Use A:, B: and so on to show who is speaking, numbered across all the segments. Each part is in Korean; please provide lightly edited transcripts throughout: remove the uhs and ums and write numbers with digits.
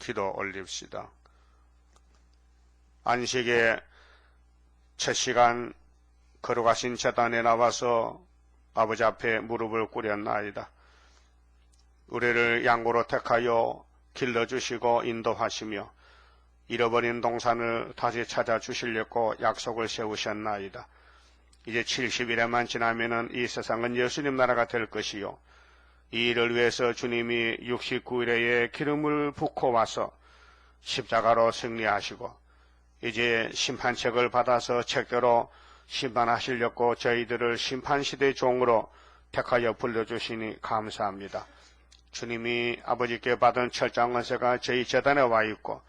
A: 기도 올립시다. 안식의 첫 시간 거룩하신 제단에 나와서 아버지 앞에 무릎을 꿇였나이다. 우리를 양고로 택하여 길러주시고 인도하시며 잃어버린 동산을 다시 찾아주시려고 약속을 세우셨나이다. 이제 70일에만 지나면은 이 세상은 예수님 나라가 될 것이요. 이 일을 위해서 주님이 69일에 기름을 붓고 와서 십자가로 승리하시고 이제 심판책을 받아서 책대로 심판하시려고 저희들을 심판시대의 종으로 택하여 불러주시니 감사합니다. 주님이 아버지께 받은 철장 권세가 저희 재단에 와 있고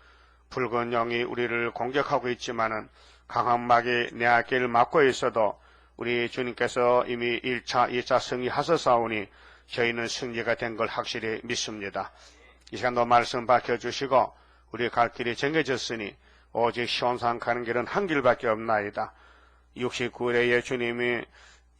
A: 붉은 영이 우리를 공격하고 있지만은 강한 막이 내 앞길 막고 있어도 우리 주님께서 이미 1차, 2차 승리하셨사오니 저희는 승리가 된 걸 확실히 믿습니다. 이 시간도 말씀 밝혀주시고 우리 갈 길이 정해졌으니 오직 시온산 가는 길은 한 길밖에 없나이다. 69일에 주님이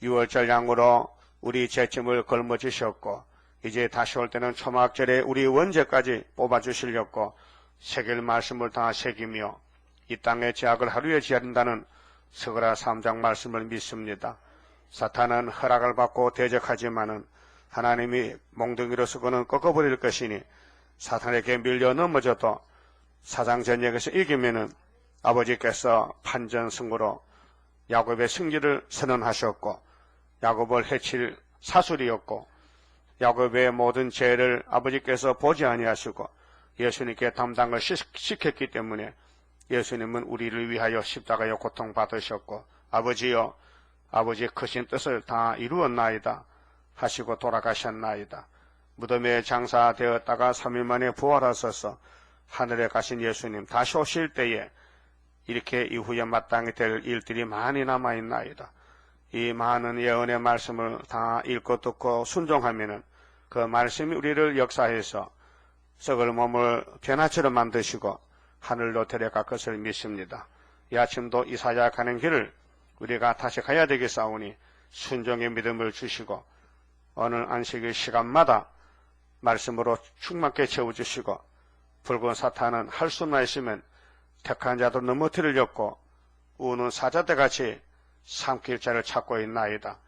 A: 6월절 양으로 우리 죄짐을 걸머주셨고 이제 다시 올 때는 초막절에 우리 원죄까지 뽑아주시려고 새길 말씀을 다 새기며 이 땅의 죄악을 하루에 지한다는 스가랴 3장 말씀을 믿습니다. 사탄은 허락을 받고 대적하지만은 하나님이 몽둥이로서 그는 꺾어버릴 것이니 사탄에게 밀려 넘어져도 사장전역에서 이기면은 아버지께서 판전승으로 야곱의 승리를 선언하셨고 야곱을 해칠 사술이었고 야곱의 모든 죄를 아버지께서 보지 아니하시고 예수님께 담당을 시켰기 때문에 예수님은 우리를 위하여 십자가에 고통받으셨고 아버지여 아버지의 크신 뜻을 다 이루었나이다 하시고 돌아가셨나이다. 무덤에 장사되었다가 3일 만에 부활하셔서 하늘에 가신 예수님 다시 오실 때에 이렇게 이후에 마땅히 될 일들이 많이 남아있나이다. 이 많은 예언의 말씀을 다 읽고 듣고 순종하면은 그 말씀이 우리를 역사해서 썩을 몸을 변화처럼 만드시고 하늘로 데려갈 것을 믿습니다. 이 아침도 이사야 가는 길을 우리가 다시 가야 되겠사오니 순종의 믿음을 주시고 어느 안식일 시간마다 말씀으로 충만케 채워주시고 붉은 사탄은 할 수만 있으면 택한 자도 넘어뜨리려고 우는 사자들같이 삼킬 자를 찾고 있나이다.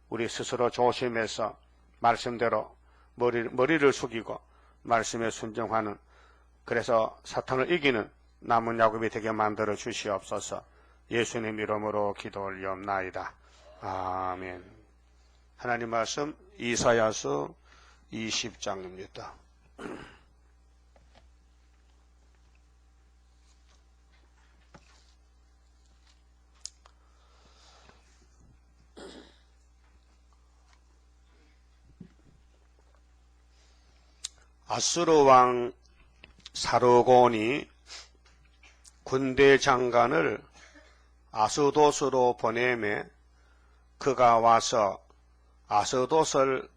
A: 우리 스스로 조심해서 말씀대로 머리를 숙이고 말씀에 순종하는 그래서 사탄을 이기는 남은 야곱이 되게 만들어 주시옵소서. 예수님 이름으로 기도 올리옵나이다. 아멘. 하나님 말씀 이사야서 20장입니다. 아수르 왕 사르곤이 군대 장관을 아스도스로 보내매 그가 와서 아스도스를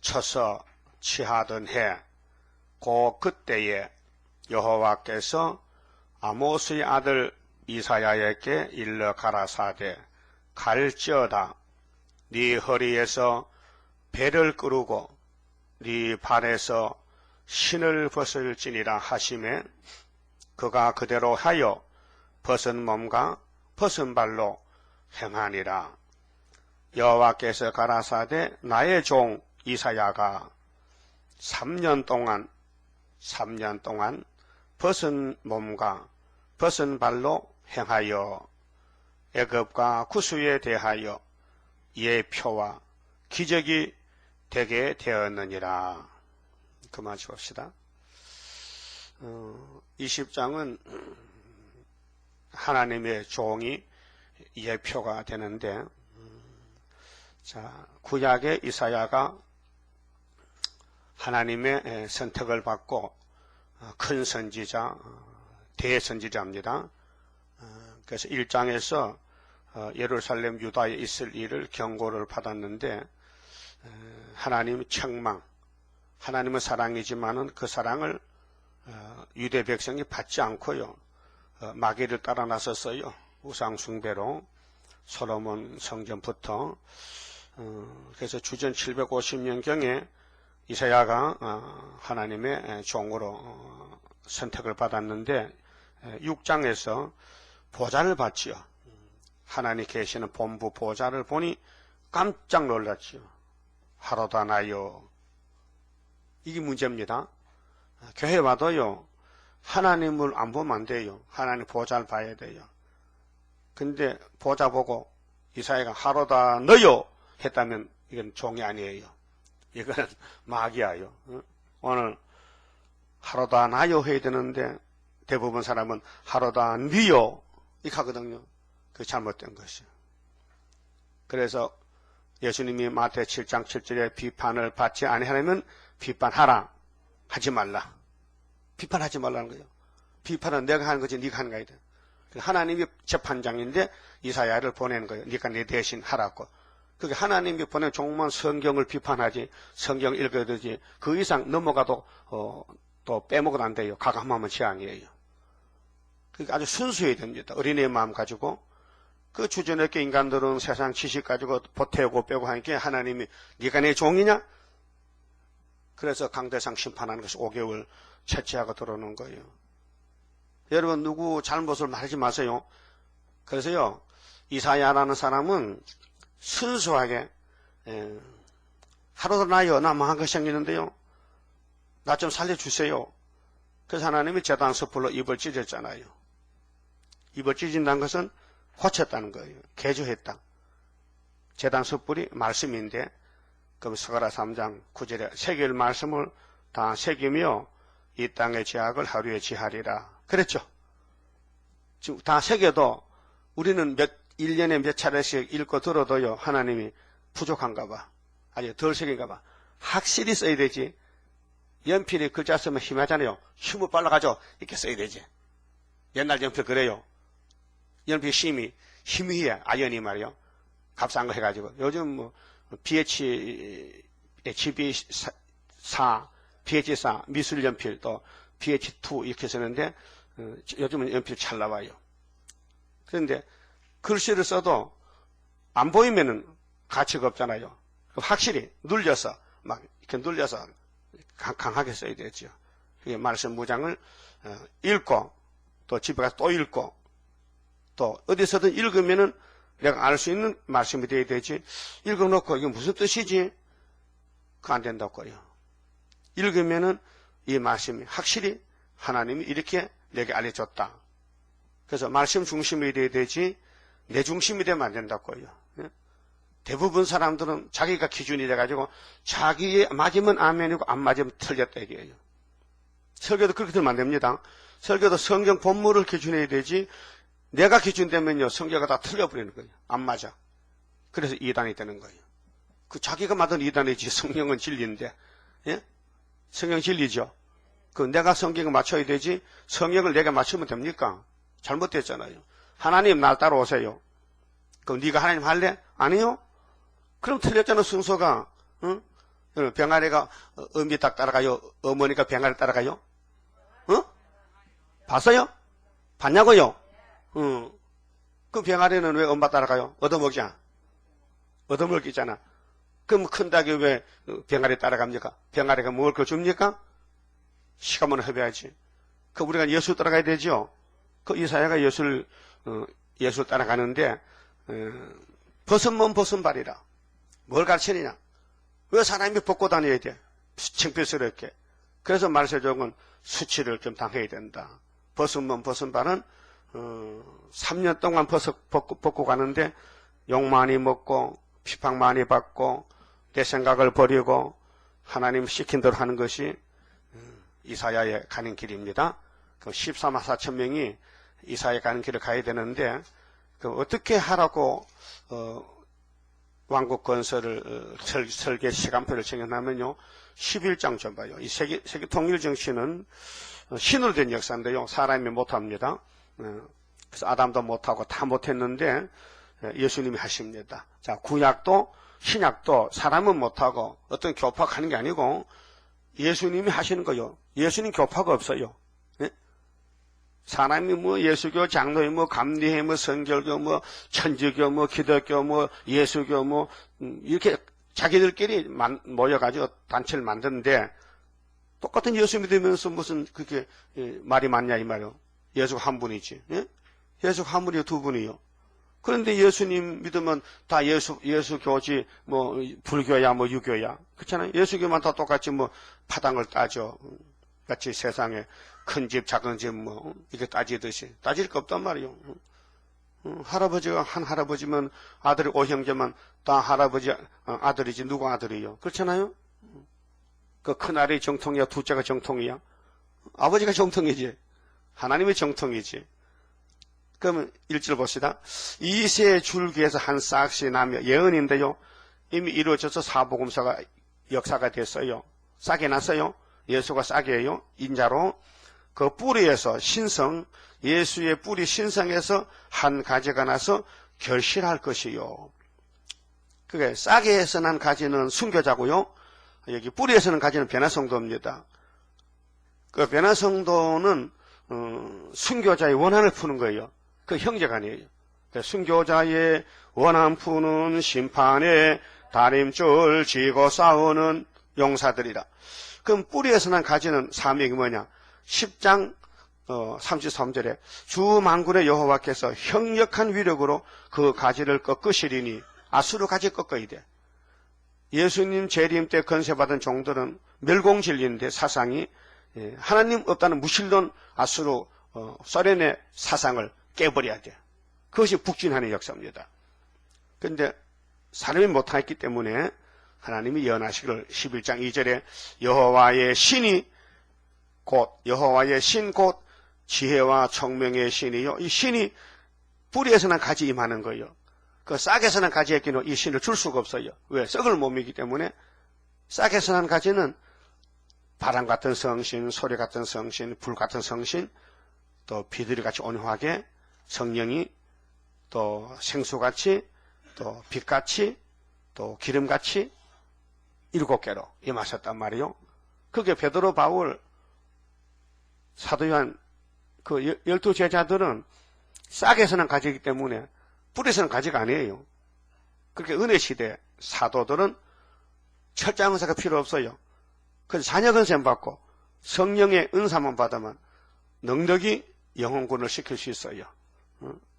A: 쳐서 취하던 해 그때에 여호와께서 아모스의 아들 이사야에게 일러 가라사대 갈지어다 네 허리에서 배를 끄르고 네 발에서 신을 벗을지니라 하시매 그가 그대로 하여 벗은 몸과 벗은 발로 행하니라. 여호와께서 가라사대 나의 종 이사야가 3년 동안 벗은 몸과 벗은 발로 행하여 애굽과 구스에 대하여 예표와 기적이 되게 되었느니라. 그만 줍시다. 20장은 하나님의 종이 예표가 되는데 자, 구약의 이사야가 하나님의 선택을 받고 큰 선지자, 대선지자입니다. 그래서 1장에서 예루살렘 유다에 있을 일을 경고를 받았는데 하나님 책망, 하나님은 사랑이지만은 그 사랑을 유대 백성이 받지 않고요. 마귀를 따라 나섰어요. 우상 숭배로 솔로몬 성전부터 그래서 주전 750년경에 이사야가 하나님의 종으로 선택을 받았는데 6장에서 보좌를 받지요. 하나님 계시는 본부 보좌를 보니 깜짝 놀랐지요. 하로다 나요. 이게 문제입니다. 교회 와도요, 하나님을 안 보면 안 돼요. 하나님 보좌를 봐야 돼요. 근데 보좌 보고 이사야가 하로다 너요 했다면 이건 종이 아니에요. 이거는 마귀야요. 오늘 하로다 나요 해야 되는데 대부분 사람은 하로다 니요 이렇게 하거든요. 그게 잘못된 것이에요. 그래서 예수님이 마태 7장 7절에 비판을 받지 아니하려면 비판하라. 하지 말라. 비판하지 말라는 거예요. 비판은 내가 하는 거지 네가 하는 거야. 하나님이 재판장인데 이사야를 보내는 거예요. 네가 내 대신 하라고. 그게 하나님이 보낸 종만 성경을 비판하지 성경 읽어야 되지 그 이상 넘어가도 또 빼먹어도 안 돼요. 가감하면 재앙이에요. 그러니까 아주 순수해야 됩니다. 어린애의 마음 가지고 그 주저넘게 인간들은 세상 지식 가지고 보태고 빼고 하니까 하나님이 네가 내 종이냐? 그래서 강대상 심판하는 것이 5개월 채취하고 들어오는 거예요. 여러분 누구 잘못을 말하지 마세요. 그래서요 이사야라는 사람은 순수하게 하루도 나요 나 망한 거 생기는데요 나 좀 살려주세요. 그래서 하나님이 제단 숯불로 입을 찢었잖아요. 입을 찢은다는 것은 고쳤다는 거예요. 개조했다. 제단 숯불이 말씀인데 그럼 스가랴 3장 9절에 새길 말씀을 다 새기며 이 땅의 죄악을 하루에 지하리라 그랬죠. 지금 다 새겨도 우리는 1년에 몇 차례씩 읽고 들어도요 하나님이 부족한가 봐. 아니 덜 새긴가 봐. 확실히 써야 되지. 연필이 글자 쓰면 힘하잖아요. 힘을 빨라가지고 이렇게 써야 되지. 옛날 연필 그래요. 연필 힘이 해. 아연이 말이요. 값싼 거 해가지고. 요즘 뭐 HB4, BH4 미술 연필 또 BH2 이렇게 쓰는데 요즘은 연필 잘 나와요. 그런데 글씨를 써도 안 보이면은 가치가 없잖아요. 확실히 눌려서 막 이렇게 눌려서 강하게 써야 되죠. 그게 말씀 무장을 읽고 또 집에 가서 또 읽고 또 어디서든 읽으면은 내가 알 수 있는 말씀이 되어야 되지. 읽어놓고 이게 무슨 뜻이지? 그거 안 된다고요. 읽으면은 이 말씀이 확실히 하나님이 이렇게 내게 알려줬다. 그래서 말씀 중심이 되어야 되지 내 중심이 되면 안 된다고요. 대부분 사람들은 자기가 기준이 돼가지고 자기에 맞으면 아멘이고 안 맞으면 틀렸다 얘기해요. 설교도 그렇게 들으면 안 됩니다. 설교도 성경 본문을 기준해야 되지 내가 기준되면요 성경가 다 틀려버리는 거예요. 안 맞아. 그래서 이단이 되는 거예요. 그 자기가 만든 이단이지 성경은 진리인데 예? 성경 진리죠. 그 내가 성경을 맞춰야 되지 성경을 내가 맞추면 됩니까? 잘못됐잖아요. 하나님 날 따라오세요. 그럼 네가 하나님 할래? 아니요? 그럼 틀렸잖아 순서가. 응? 병아리가 어미 닭 따라가요? 어머니가 병아리 따라가요? 응? 봤어요? 봤냐고요? 응. 그 병아리는 왜 엄마 따라가요? 얻어먹자. 얻어먹기잖아. 그럼 큰 닭이 왜 병아리 따라갑니까? 병아리가 먹을 거 줍니까? 시간만 허비하지. 그 우리가 예수 따라가야 되죠? 그 이사야가 예수를 따라가는데 벗은몸 벗은발이라. 뭘 가르치느냐? 왜 사람이 벗고 다녀야 돼? 창피스럽게. 그래서 말세족은 수치를 좀 당해야 된다. 벗은몸 벗은발은 3년 동안 벗고 가는데 욕 많이 먹고 비방 많이 받고 내 생각을 버리고 하나님 시킨 대로 하는 것이 이사야에 가는 길입니다. 그 14만 4천 명이 이사야에 가는 길을 가야 되는데 그 어떻게 하라고 왕국 건설을 설계 시간표를 정해놓으면요 11장 좀 봐요. 이 세계 통일 정신은 신으로 된 역사인데요 사람이 못합니다. 그래서 아담도 못하고 다 못했는데 예수님이 하십니다. 자 구약도 신약도 사람은 못하고 어떤 교파가 하는 게 아니고 예수님이 하시는 거요. 예수님 교파가 없어요. 예? 사람이 뭐 예수교, 장로회, 뭐 감리회, 뭐 성결교, 뭐 천주교, 뭐 기독교, 뭐 예수교, 뭐 이렇게 자기들끼리 모여가지고 단체를 만드는데 똑같은 예수 믿으면서 무슨 그게 말이 많냐 이 말이요. 예수가 한 분이지. 예? 예수가 한 분이요, 두 분이요. 그런데 예수님 믿으면 다 예수교지, 뭐, 불교야, 뭐, 유교야. 그렇잖아요. 예수교만 다 똑같이 뭐, 파당을 따져. 같이 세상에 큰 집, 작은 집, 뭐, 이렇게 따지듯이. 따질 거 없단 말이요. 할아버지가 한 할아버지면 아들이 오형제만 다 할아버지, 아들이지, 누구 아들이요. 그렇잖아요. 그 큰아들이 정통이야, 둘째가 정통이야. 아버지가 정통이지. 하나님의 정통이지. 그러면 1절 봅시다. 이세 줄기에서 한 싹이 나며 예언인데요. 이미 이루어져서 사복음서가 역사가 됐어요. 싹이 났어요. 예수가 싹이에요. 인자로 그 뿌리에서 신성, 예수의 뿌리 신성에서 한 가지가 나서 결실할 것이요. 그게 싹에서 난 가지는 순교자고요. 여기 뿌리에서 난 가지는 변화성도입니다. 그 변화성도는 순교자의 원한을 푸는 거예요. 그 형제간이에요. 순교자의 원한 푸는 심판에 다림줄 지고 싸우는 용사들이라. 그럼 뿌리에서 난 가지는 사명이 뭐냐? 10장 33절에 주 만군의 여호와께서 형력한 위력으로 그 가지를 꺾으시리니 아수르 가지 꺾어야 돼. 예수님 재림 때 건세받은 종들은 멸공진리인데 사상이 하나님 없다는 무신론 아수르 소련의 사상을 깨버려야 돼. 그것이 북진하는 역사입니다. 그런데 사람이 못하기 때문에 하나님이 예언하시기를 11장 2절에 여호와의 신이 곧 여호와의 신 곧 지혜와 청명의 신이요. 이 신이 뿌리에서는 가지 임하는 거예요. 그 싹에서는 가지 했기는 이 신을 줄 수가 없어요. 왜? 썩을 몸이기 때문에 싹에서 난 가지는 바람 같은 성신, 소리 같은 성신, 불 같은 성신, 또 비둘기같이 온화하게 성령이 또 생수같이 또 빛같이 또 기름같이 7개로 임하셨단 말이요. 그게 베드로 바울 사도 요한 그 12제자들은 싹에서는 가지이기 때문에 뿌리에서는 가지가 아니에요. 그렇게 은혜 시대 사도들은 철장 은사가 필요 없어요. 그래서 자녀 건세만 받고 성령의 은사만 받으면 능력이 영혼군을 시킬 수 있어요.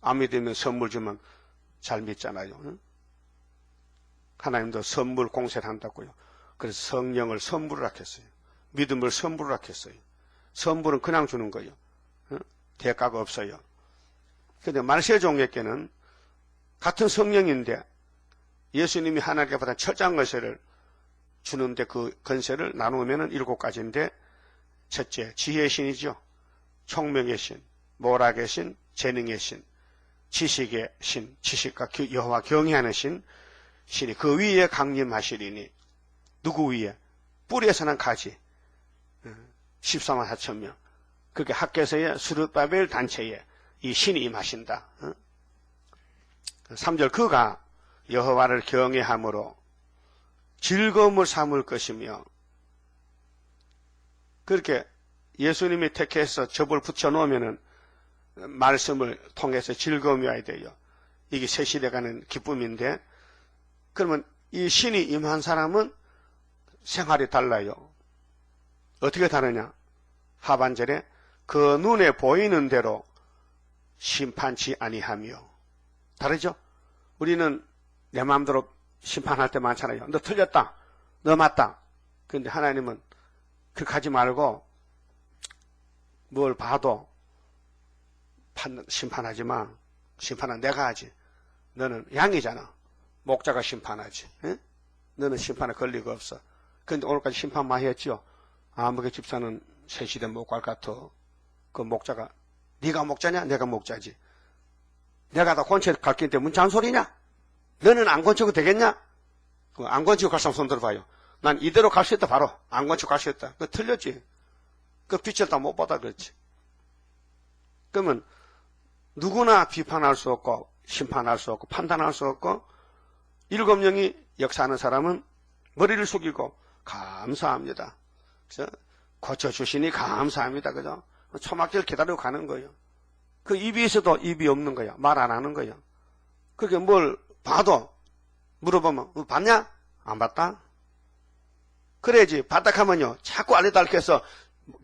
A: 안 믿으면 선물 주면 잘 믿잖아요. 하나님도 선물 공세를 한다고요. 그래서 성령을 선물을 하겠어요. 믿음을 선물을 하겠어요. 선물은 그냥 주는 거예요. 대가가 없어요. 그런데 말세 종에게는 같은 성령인데 예수님이 하나님께 받은 철장 건세를 주는데 그 건세를 나누면 7가지인데 첫째, 지혜의 신이죠. 총명의 신, 모락의 신, 재능의 신, 지식의 신, 지식과 여호와 경외하는 신이 그 위에 강림하시리니 누구 위에? 뿌리에서 난 가지 14만 4천 명. 그게 학교에서의 스룹바벨 단체에 이 신이 임하신다. 3절 그가 여호와를 경외함으로 즐거움을 삼을 것이며 그렇게 예수님이 택해서 접을 붙여놓으면은 말씀을 통해서 즐거움이 와야 돼요. 이게 새 시대 가는 기쁨인데 그러면 이 신이 임한 사람은 생활이 달라요. 어떻게 다르냐? 하반절에 그 눈에 보이는 대로 심판치 아니하며 다르죠? 우리는 내 마음대로 심판할 때 많잖아요. 너 틀렸다. 너 맞다. 그런데 하나님은 그렇게 하지 말고 뭘 봐도 심판하지 마. 심판은 내가 하지. 너는 양이잖아. 목자가 심판하지. 에? 너는 심판에 권리가 없어. 그런데 오늘까지 심판 많이 했죠. 아무개 집사는 새 시대 못 갈 것 같아. 그 목자가 네가 목자냐? 내가 목자지. 내가 다 권체 갈긴데 뭔 잔소리냐? 너는 안 건치고 되겠냐? 안 건치고 갈 사람 손 들어봐요. 난 이대로 갈 수 있다 바로. 안 건치고 갈 수 있다. 그거 틀렸지. 그 빛을 다 못 받아 그렇지. 그러면 누구나 비판할 수 없고 심판할 수 없고 판단할 수 없고 7명이 역사하는 사람은 머리를 숙이고 감사합니다. 그래서 고쳐주시니 감사합니다. 그죠? 초막절 기다리고 가는 거예요. 그 입이 있어도 입이 없는 거야. 말 안 하는 거야. 그렇게 뭘 봐도 물어보면 봤냐? 안 봤다?
B: 그래야지. 바닥하면요. 자꾸 알레달게서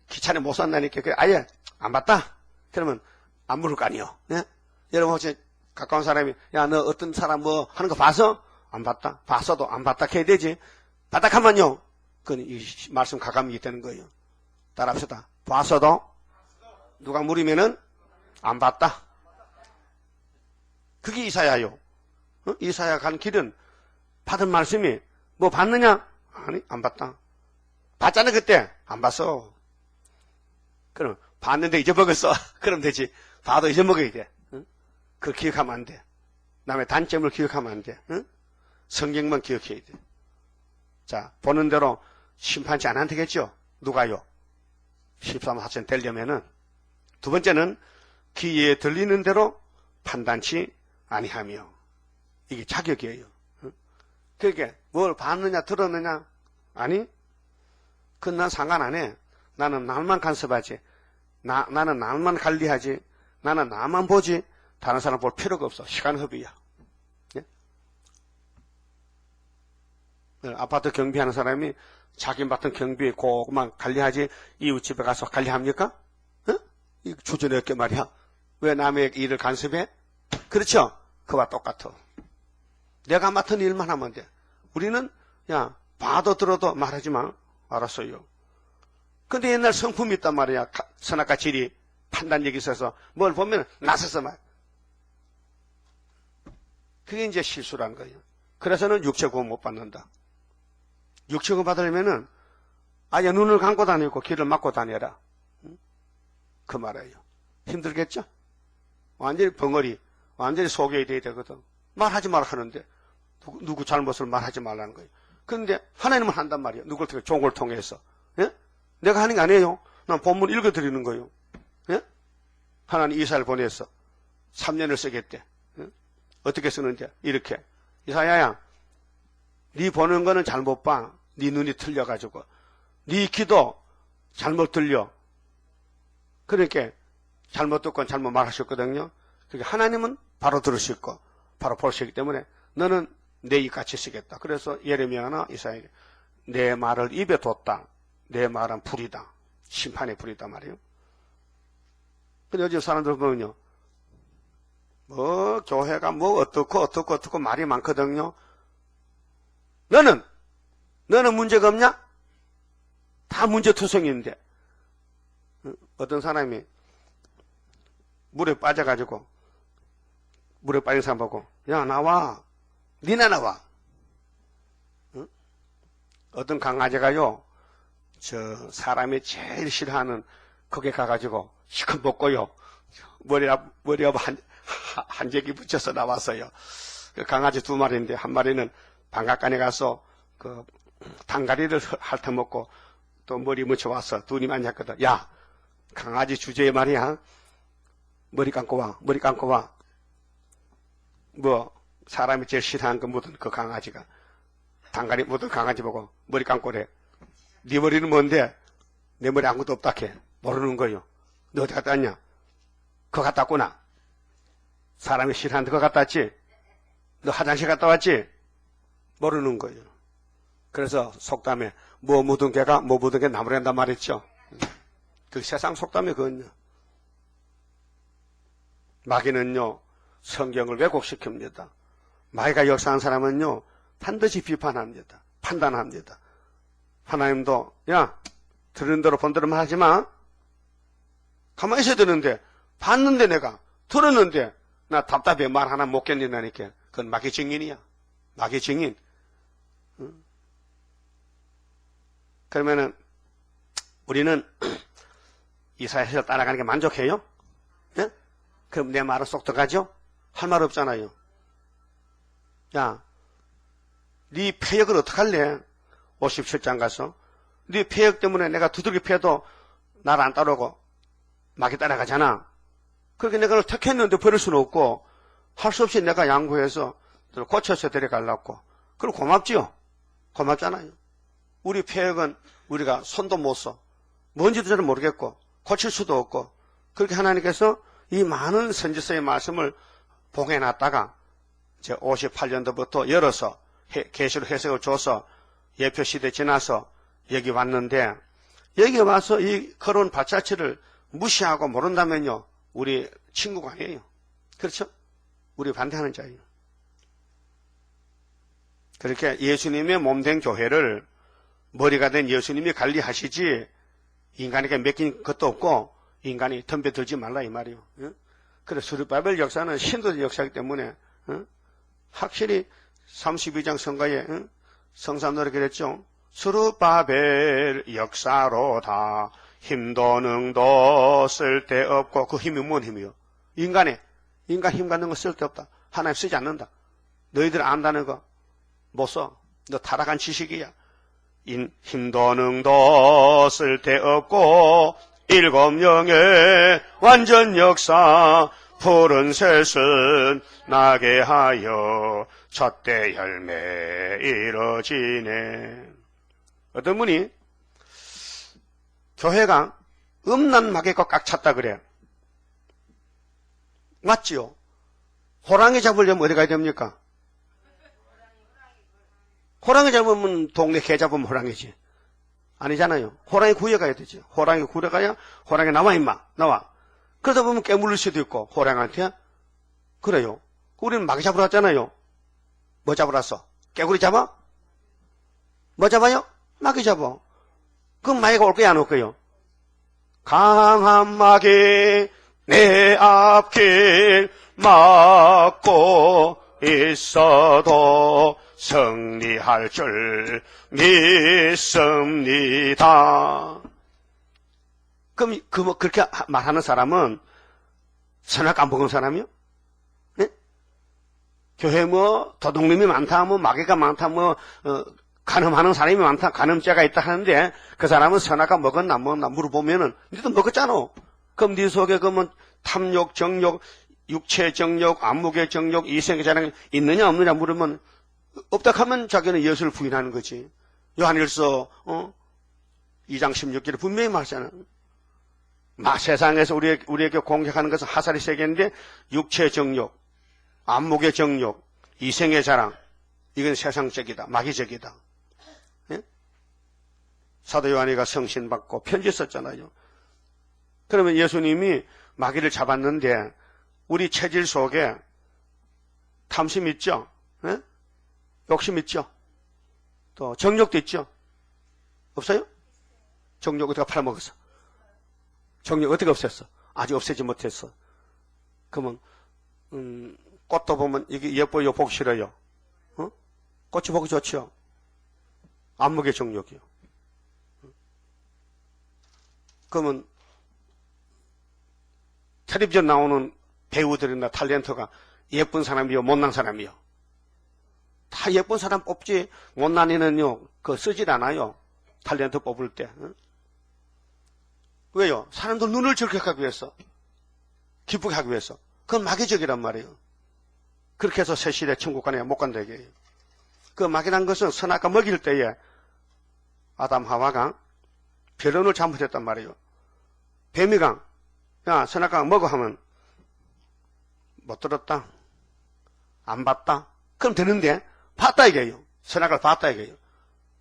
B: 귀찮게 못 산다니까. 아예 안 봤다? 그러면 안 물을 거 아니에요. 예? 여러분 혹시 가까운 사람이 야, 너 어떤 사람 뭐 하는 거 봤어? 안 봤다. 봤어도 안 봤다 해야 되지. 바닥하면요. 그건 이 말씀 가감이 되는 거예요. 따라합시다. 봤어도 누가 물으면은 안 봤다. 그게 이사야요. 이사야 간 길은 받은 말씀이 뭐 봤느냐? 아니, 안 봤다. 봤잖아, 그때. 안 봤어. 그럼 봤는데 잊어먹었어. 그럼 되지. 봐도 잊어먹어야 돼. 응? 그걸 기억하면 안 돼. 남의 단점을 기억하면 안 돼. 응? 성경만 기억해야 돼. 자, 보는 대로 심판치 않으면 되겠죠? 누가요? 13사천 되려면은. 두 번째는 귀에 들리는 대로 판단치 아니하며. 이게 자격이에요. 그러니까 뭘 봤느냐 들었느냐? 아니, 그건 난 상관 안 해. 나는 나만 간섭하지. 나는 나만 관리하지. 나는 나만 보지. 다른 사람 볼 필요가 없어. 시간 허비야. 예? 아파트 경비하는 사람이 자기 맡은 경비 그것만 관리하지 이웃집에 가서 관리합니까? 어? 이 주전에 없게 말이야. 왜 남의 일을 간섭해? 그렇죠? 그와 똑같아. 내가 맡은 일만 하면 돼. 우리는 야 봐도 들어도 말하지 마. 알았어요. 근데 옛날 성품이 있단 말이야. 선악과 지리 판단력이 있어서 뭘 보면 나서서 말. 그게 이제 실수란 거예요. 그래서는 육체 구원 못 받는다. 육체 구원 받으려면은 아예 눈을 감고 다니고 귀를 막고 다녀라. 그 말이에요. 힘들겠죠? 완전히 벙어리, 완전히 속여야 돼야 되거든. 말하지 말라 하는데 누구 잘못을 말하지 말라는 거예요. 그런데 하나님은 한단 말이에요. 누굴 통해? 종을 통해서. 예? 내가 하는 게 아니에요. 난 본문 읽어드리는 거예요. 예? 하나님 이사야를 보내서 3년을 쓰겠대. 예? 어떻게 쓰는데? 이렇게. 이사야야, 네 보는 거는 잘못 봐. 네 눈이 틀려가지고. 네 귀도 잘못 들려. 그러니까 잘못 듣고 잘못 말하셨거든요. 그러니까 하나님은 바로 들으실 거, 바로 보시기 때문에 너는 내 입 같이 쓰겠다. 그래서 예레미야나 이사야에게 내 말을 입에 뒀다. 내 말은 불이다. 심판의 불이다 말이에요. 근데 요즘 사람들 보면요. 뭐 교회가 뭐 어떻고 말이 많거든요. 너는 문제가 없냐? 다 문제투성인데. 어떤 사람이 물에 빠져가지고 물에 빠진 사람 보고 야 나와. 니나 나와. 응? 어떤 강아지가요. 저 사람이 제일 싫어하는 거기에 가가지고 시컷 먹고요. 머리에 한 제기 붙여서 나왔어요. 그 강아지 2마리인데 한 마리는 방앗간에 가서 그 당가리를 핥아먹고 또 머리 묻혀와서 둘이 앉았거든. 야 강아지 주제에 말이야. 머리 감고 와. 뭐 사람이 제일 싫어하는 거 묻은 그 강아지가 당가리 묻은 강아지 보고 머리 감고 그래. 네 머리는 뭔데? 내 머리 아무것도 없다 해. 모르는 거요. 너 어디 갔다 왔냐? 그거 갔다 왔구나. 사람이 싫어하는 거 갔다 왔지? 너 화장실 갔다 왔지? 모르는 거예요. 그래서 속담에 뭐 묻은 개가 뭐 묻은 게 나무랜단 말했죠. 그 세상 속담에 그건요. 마귀는요. 성경을 왜곡시킵니다. 마귀가 역사한 사람은요. 반드시 비판합니다. 판단합니다. 하나님도 야 들은 대로 본 대로만 하지 마. 가만히 있어야 되는데 봤는데 내가 들었는데 나 답답해 말 하나 못 견딘다니까. 그건 마귀 증인이야. 마귀 증인. 그러면은 우리는 이사야서 따라가는 게 만족해요? 예? 그럼 내 말은 쏙 들어가죠? 할 말 없잖아요. 야, 네 폐역을 어떡할래? 57장 가서 네 폐역 때문에 내가 두들겨 패도 나를 안 따르고 마귀 따라가잖아. 그렇게 내가 널 택했는데 버릴 수는 없고 할 수 없이 내가 양보해서 고쳐서 데려가려고. 그럼 고맙지요? 고맙잖아요. 우리 폐역은 우리가 손도 못 써. 뭔지도 잘 모르겠고 고칠 수도 없고 그렇게 하나님께서 이 많은 선지서의 말씀을 봉해놨다가 제 58년도부터 열어서 계시로 해석을 줘서 예표시대 지나서 여기 왔는데 여기 와서 이 거론 발자취를 무시하고 모른다면요 우리 친구가 아니에요. 그렇죠? 우리 반대하는 자예요. 그렇게 예수님의 몸된 교회를 머리가 된 예수님이 관리하시지 인간에게 맡긴 것도 없고 인간이 덤벼들지 말라 이 말이에요. 그래서 스룹바벨 역사는 신도의 역사이기 때문에 확실히 32장 선가에 성삼노래 그랬죠. 스룹바벨 역사로다 힘도 능도 쓸데없고 그 힘이 뭔 힘이요? 인간 힘 갖는 거 쓸데없다. 하나님 쓰지 않는다. 너희들 안다는 거 못 써. 너 타락한 지식이야. 힘도 능도 쓸데없고 일곱 영의 완전 역사 푸른 새순 나게 하여 첫대 열매 이뤄지네. 어떤 분이 교회가 음란 마귀가 꽉 찼다 그래. 맞지요? 호랑이 잡으려면 어디 가야 됩니까? 호랑이 잡으면 동네 개 잡으면 호랑이지. 아니잖아요. 호랑이 구해가야 되지. 호랑이 구해가야 호랑이 나와 임마. 나와. 그러다 보면 깨물릴 수도 있고 호랑이한테 그래요. 우리는 마귀 잡으러 왔잖아요. 뭐 잡으러 왔어? 깨구리 잡아? 뭐 잡아요? 마귀 잡아. 그럼 마귀가 올 거야 안 올 거요? 강한 마귀 내 앞길 막고 있어도 승리할 줄 믿습니다. 그럼 그렇게 말하는 사람은 선악 안 먹은 사람이요? 네? 교회 뭐 도둑놈이 많다, 뭐 마귀가 많다, 뭐 간음하는 사람이 많다, 간음죄가 있다 하는데 그 사람은 선악과 먹었나 물어보면은 니도 먹었잖아. 그럼 네 속에 그러면 탐욕, 정욕, 육체 정욕, 안목의 정욕, 이생의 자랑 있느냐 없느냐 물으면 없다 하면 자기는 예수를 부인하는 거지. 요한일서 2장 16절에 분명히 말하잖아. 세상에서 우리에게 공격하는 것은 하살이 세계인데 육체 정욕, 안목의 정욕, 이생의 자랑 이건 세상적이다. 마귀적이다. 예? 사도 요한이가 성신받고 편지 썼잖아요. 그러면 예수님이 마귀를 잡았는데 우리 체질 속에 탐심 있죠? 예? 욕심 있죠? 또 정욕도 있죠? 없어요? 정욕 어떻게 팔아먹었어? 정욕 어떻게 없앴어? 아직 없애지 못했어. 그러면 꽃도 보면 이게 예뻐요, 보기 싫어요? 꽃이 보기 좋죠? 안목의 정욕이요. 그러면 텔레비전 나오는 배우들이나 탤런트가 예쁜 사람이요, 못난 사람이요? 다 예쁜 사람 뽑지 못난 애는요 쓰질 않아요. 탤런트 뽑을 때. 왜요? 사람들 눈을 즐겁게 위해서, 기쁘게 하기 위해서. 그건 마귀적이란 말이에요. 그렇게 해서 새 시대 천국 가네 못 간다 이게요. 그 마귀란 것은 선악과 먹일 때에 아담 하와가 결론을 잘못했단 말이에요. 뱀이가 야 선악과 먹어 하면 못 들었다, 안 봤다. 그럼 되는데 봤다 이게요. 선악을 봤다 이게요.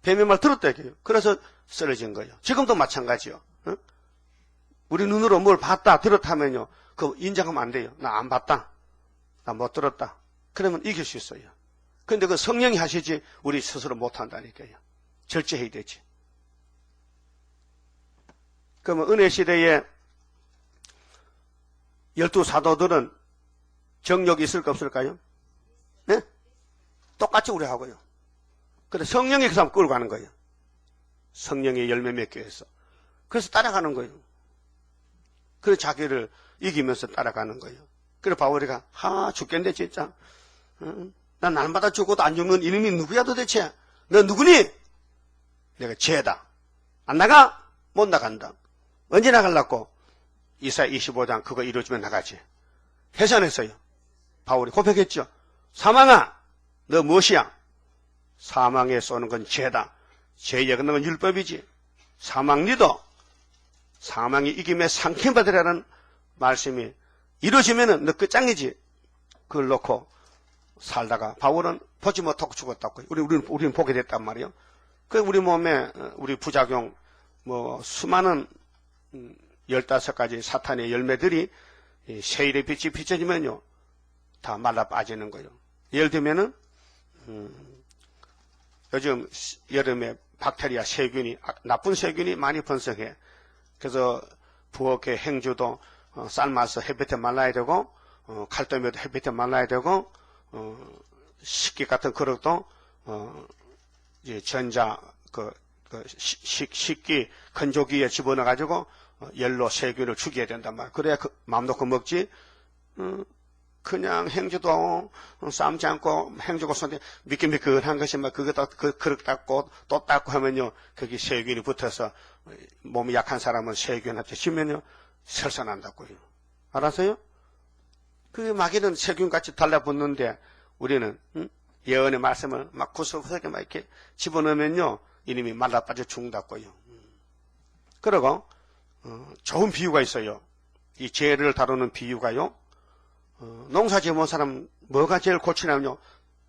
B: 뱀의 말 들었다 이게요. 그래서 쓰러진 거예요. 지금도 마찬가지요. 응? 우리 눈으로 뭘 봤다 들었다 하면요 그 인정하면 안 돼요. 나 안 봤다, 나 못 들었다. 그러면 이길 수 있어요. 근데 그 성령이 하시지 우리 스스로 못한다니까요. 절제해야 되지. 그러면 은혜 시대에 12사도들은 정욕이 있을까 없을까요? 네? 똑같이 우리 하고요. 근데 성령이 그 사람 끌고 가는 거예요. 성령의 열매 맺기 위해서. 그래서 따라가는 거예요. 그래서 자기를 이기면서 따라가는 거예요. 그래서 바울이가 죽겠네 진짜. 난 날마다 죽어도 안 죽는 이놈이 누구야 도대체? 너 누구니? 내가 죄다. 안 나가? 못 나간다. 언제 나가려고? 이사야 25장 그거 이루어지면 나가지. 해산했어요. 바울이 고백했죠. 사망아 너 무엇이야? 사망에 쏘는 건 죄다. 죄에 걷는 건 율법이지. 사망 리더 사망이 이김에 상쾌받으라는 말씀이 이루어지면은 너 끝장이지. 그걸 놓고 살다가 바울은 보지 못하고 죽었다고. 우리는 보게 됐단 말이에요. 그 우리 몸에 우리 부작용 뭐 수많은 15가지 사탄의 열매들이 세일의 빛이 비춰지면요 다 말라 빠지는 거예요. 예를 들면은 요즘 여름에 박테리아 세균이 나쁜 세균이 많이 번성해. 그래서 부엌의 행주도 삶아서 햇볕에 말라야 되고 칼도미도 햇빛에 말라야 되고 식기 같은 그릇도 이제 전자 식기 건조기에 집어넣어 가지고 열로 세균을 죽여야 된단 말이야. 그래야 마음 놓고 먹지. 그냥 행주도 삶지 않고 행주고 손에 미끈미끈한 것이 막 그거 그 그릇 닦고 또 닦고 하면요 거기 세균이 붙어서 몸이 약한 사람은 세균한테 쥐면요 설사난다고요. 알았어요? 그 마귀는 세균같이 달라붙는데 우리는 예언의 말씀을 막 구석구석에 막 이렇게 집어넣으면요 이놈이 말라빠져 죽는다고요. 그리고 좋은 비유가 있어요. 이 죄를 다루는 비유가요. 농사 지어본 사람 뭐가 제일 골치냐면요.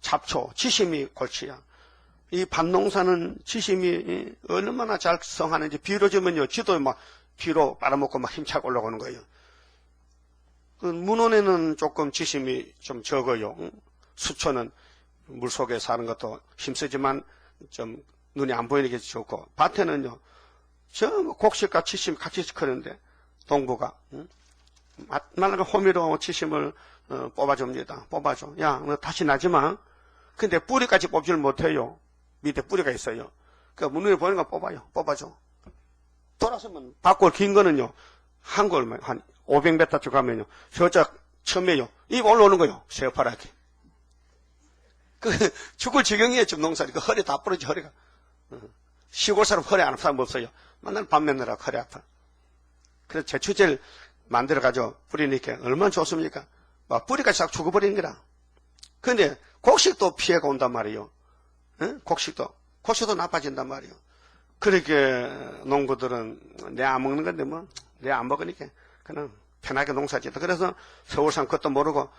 B: 잡초, 지심이 골치야. 이 밭농사는 지심이 얼마나 잘 성하는지 비로 주면요. 지도 막 뒤로 빨아먹고 막 힘차게 올라오는 거예요. 그 문온에는 조금 지심이 좀 적어요. 수초는 물속에 사는 것도 힘쓰지만 좀 눈이 안 보이는 게 좋고 밭에는요. 저 곡식과 지심이 같이 크는데 동부가 나는 호미로 지심을 뽑아줍니다. 뽑아줘. 야, 너 다시 나지마. 근데 뿌리까지 뽑지를 못해요. 밑에 뿌리가 있어요. 그 눈에 보이는 거 뽑아요. 뽑아줘. 돌아서면 바골 긴 거는요. 한골 한 500m 쭉 가면요. 저쪽 처음에요. 이 올라오는 거요. 새파랗게. 그 죽을 지경이에요. 지금 농사리. 그 허리 다 부러지 허리가. 시골 사람 허리 안 아픈 사람 없어요. 맨날 밥 먹느라 허리 아파. 그래서 제초제를 만들어가지고 뿌리니까 얼마나 좋습니까? 막 뿌리까지 싹 죽어버리는 거라. 근데 곡식도 피해가 온단 말이에요. 응? 곡식도 나빠진단 말이에요. 그렇게 농부들은 내 안 먹는 건데 뭐 내 안 먹으니까 그냥 편하게 농사 짓다. 그래서 서울산 것도 모르고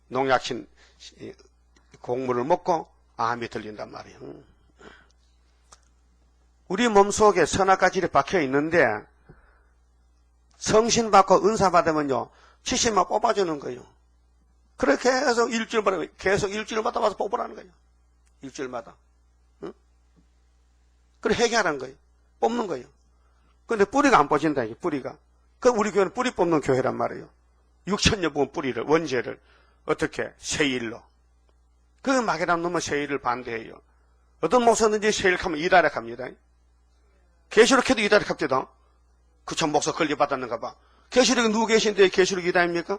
B: 농약신 곡물을 먹고 암이 들린단 말이에요. 우리 몸속에 선악과질이 박혀 있는데 성신 받고 은사 받으면요 70만 뽑아주는 거예요. 그렇게 해서 일주일마다 계속 일주일마다 와서 뽑으라는 거예요. 일주일마다. 응? 그래 해결하는 거예요. 뽑는 거예요. 근데 뿌리가 안 뽑힌다 이게 뿌리가. 그 우리 교회는 뿌리 뽑는 교회란 말이에요. 6천여 분 뿌리를 원죄를 어떻게 세일로. 그 마귀라는 놈은 세일을 반대해요. 어떤 목사든지 세일 하면 이달에 갑니다. 계시록해도 이달에 갑니다. 그참 목사 권리 받았는가 봐. 계시록에 누구 계신데 계시록 이다입니까?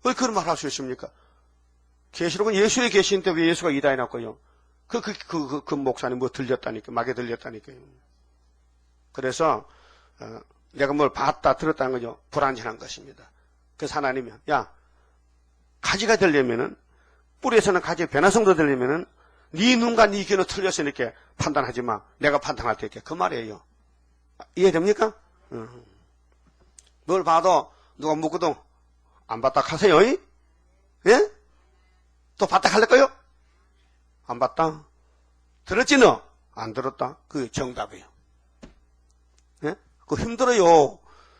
B: 왜 그런 말 할 수 있습니까? 계시록은 예수에 계신데 왜 예수가 이다에 났고요? 그 목사님 뭐 들렸다니까, 마귀 들렸다니까요. 그래서, 내가 뭘 봤다, 들었다는 거죠. 불안전한 것입니다. 그래서 하나님이, 야, 가지가 되려면은, 뿌리에서는 가지의 변화성도 되려면은, 네 눈과 네 귀는 틀려서 이렇게 판단하지 마. 내가 판단할 테니까. 그 말이에요. 이해됩니까? 뭘 봐도 누가 묻고도 안 봤다 하세요. 예? 또 봤다 할래 거요? 안 봤다. 들었지 너? 안 들었다. 그게 정답이에요. 예? 그거 힘들어요.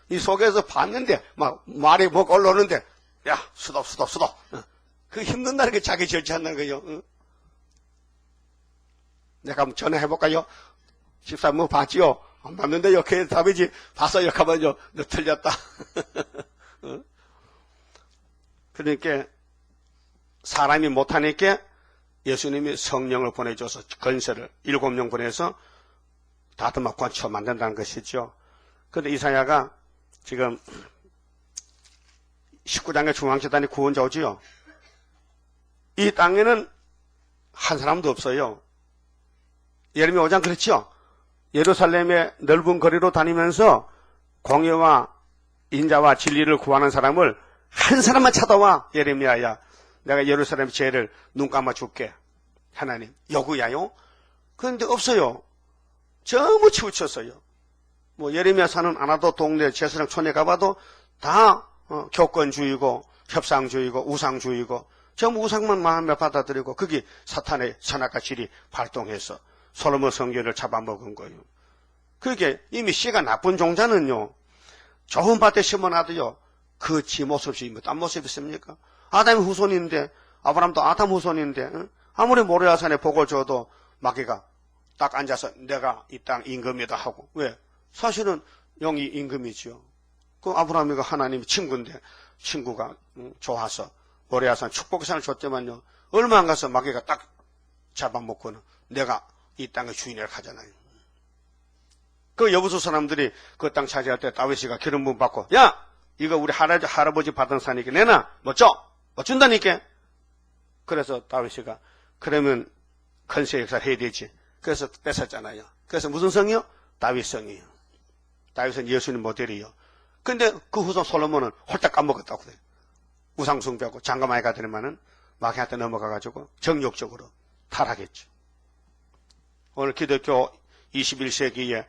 B: 이 속에서 봤는데 막 말이 뭐 올라오는데 야 수도. 그게 힘든다는 게 자기 절제한다는 거예요. 내가 한번 전화해볼까요? 집사님 뭐 봤지요? 안 봤는데요. 그게 답이지. 봤어요. 하면요. 너 틀렸다. 그러니까 사람이 못하니까 예수님이 성령을 보내줘서 건설을 7명 보내서 다듬어 권쳐 만든다는 것이죠. 그런데 이사야가 지금 19장의 중앙재단이 구원자 오지요. 이 땅에는 한 사람도 없어요. 예레미야 5장 그렇죠? 예루살렘의 넓은 거리로 다니면서 공의와 인자와 진리를 구하는 사람을 한 사람만 찾아와. 예레미야야, 내가 예루살렘 죄를 눈 감아 줄게. 하나님 요구야요. 그런데 없어요. 전부 치우쳤어요. 뭐 예레미야 사는 아나도 동네 제사장 촌에 가봐도 다 교권주의고 협상주의고 우상주의고 전부 우상만 마음에 받아들이고 거기 사탄의 선악과 질이 발동해서 솔로몬 성전을 잡아먹은 거예요. 그게 이미 씨가 나쁜 종자는요, 좋은 밭에 심어놔도요, 그 지 모습이 뭐 딴 모습이 있습니까? 아담의 후손인데, 아브라함도 아담 후손인데, 응? 아무리 모레아산에 복을 줘도 마귀가 딱 앉아서 내가 이 땅 임금이다 하고. 왜? 사실은 영이 임금이죠. 그 아브라함이가 하나님의 친구인데, 친구가 좋아서 모레아산 축복산을 줬지만요, 얼마 안 가서 마귀가 딱 잡아먹고는 내가 이 땅의 주인이라 하잖아요. 그 여부수 사람들이 그 땅 차지할 때 다윗이가 기름 부음 받고, 야! 이거 우리 할아버지 받은 산이니까 내놔! 뭐 줘! 뭐 준다니까! 그래서 다윗이가, 그러면 건세 역사를 해야 되지. 그래서 뺏었잖아요. 그래서 무슨 성이요? 다윗 성이요. 다윗은 예수님 모델이요. 근데 그 후손 솔로몬은 홀딱 까먹었다고 그래요. 우상숭배하고 장가 많이 가더니만은 마귀한테 넘어가가지고 정욕적으로 타락했죠. 오늘 기독교 21세기에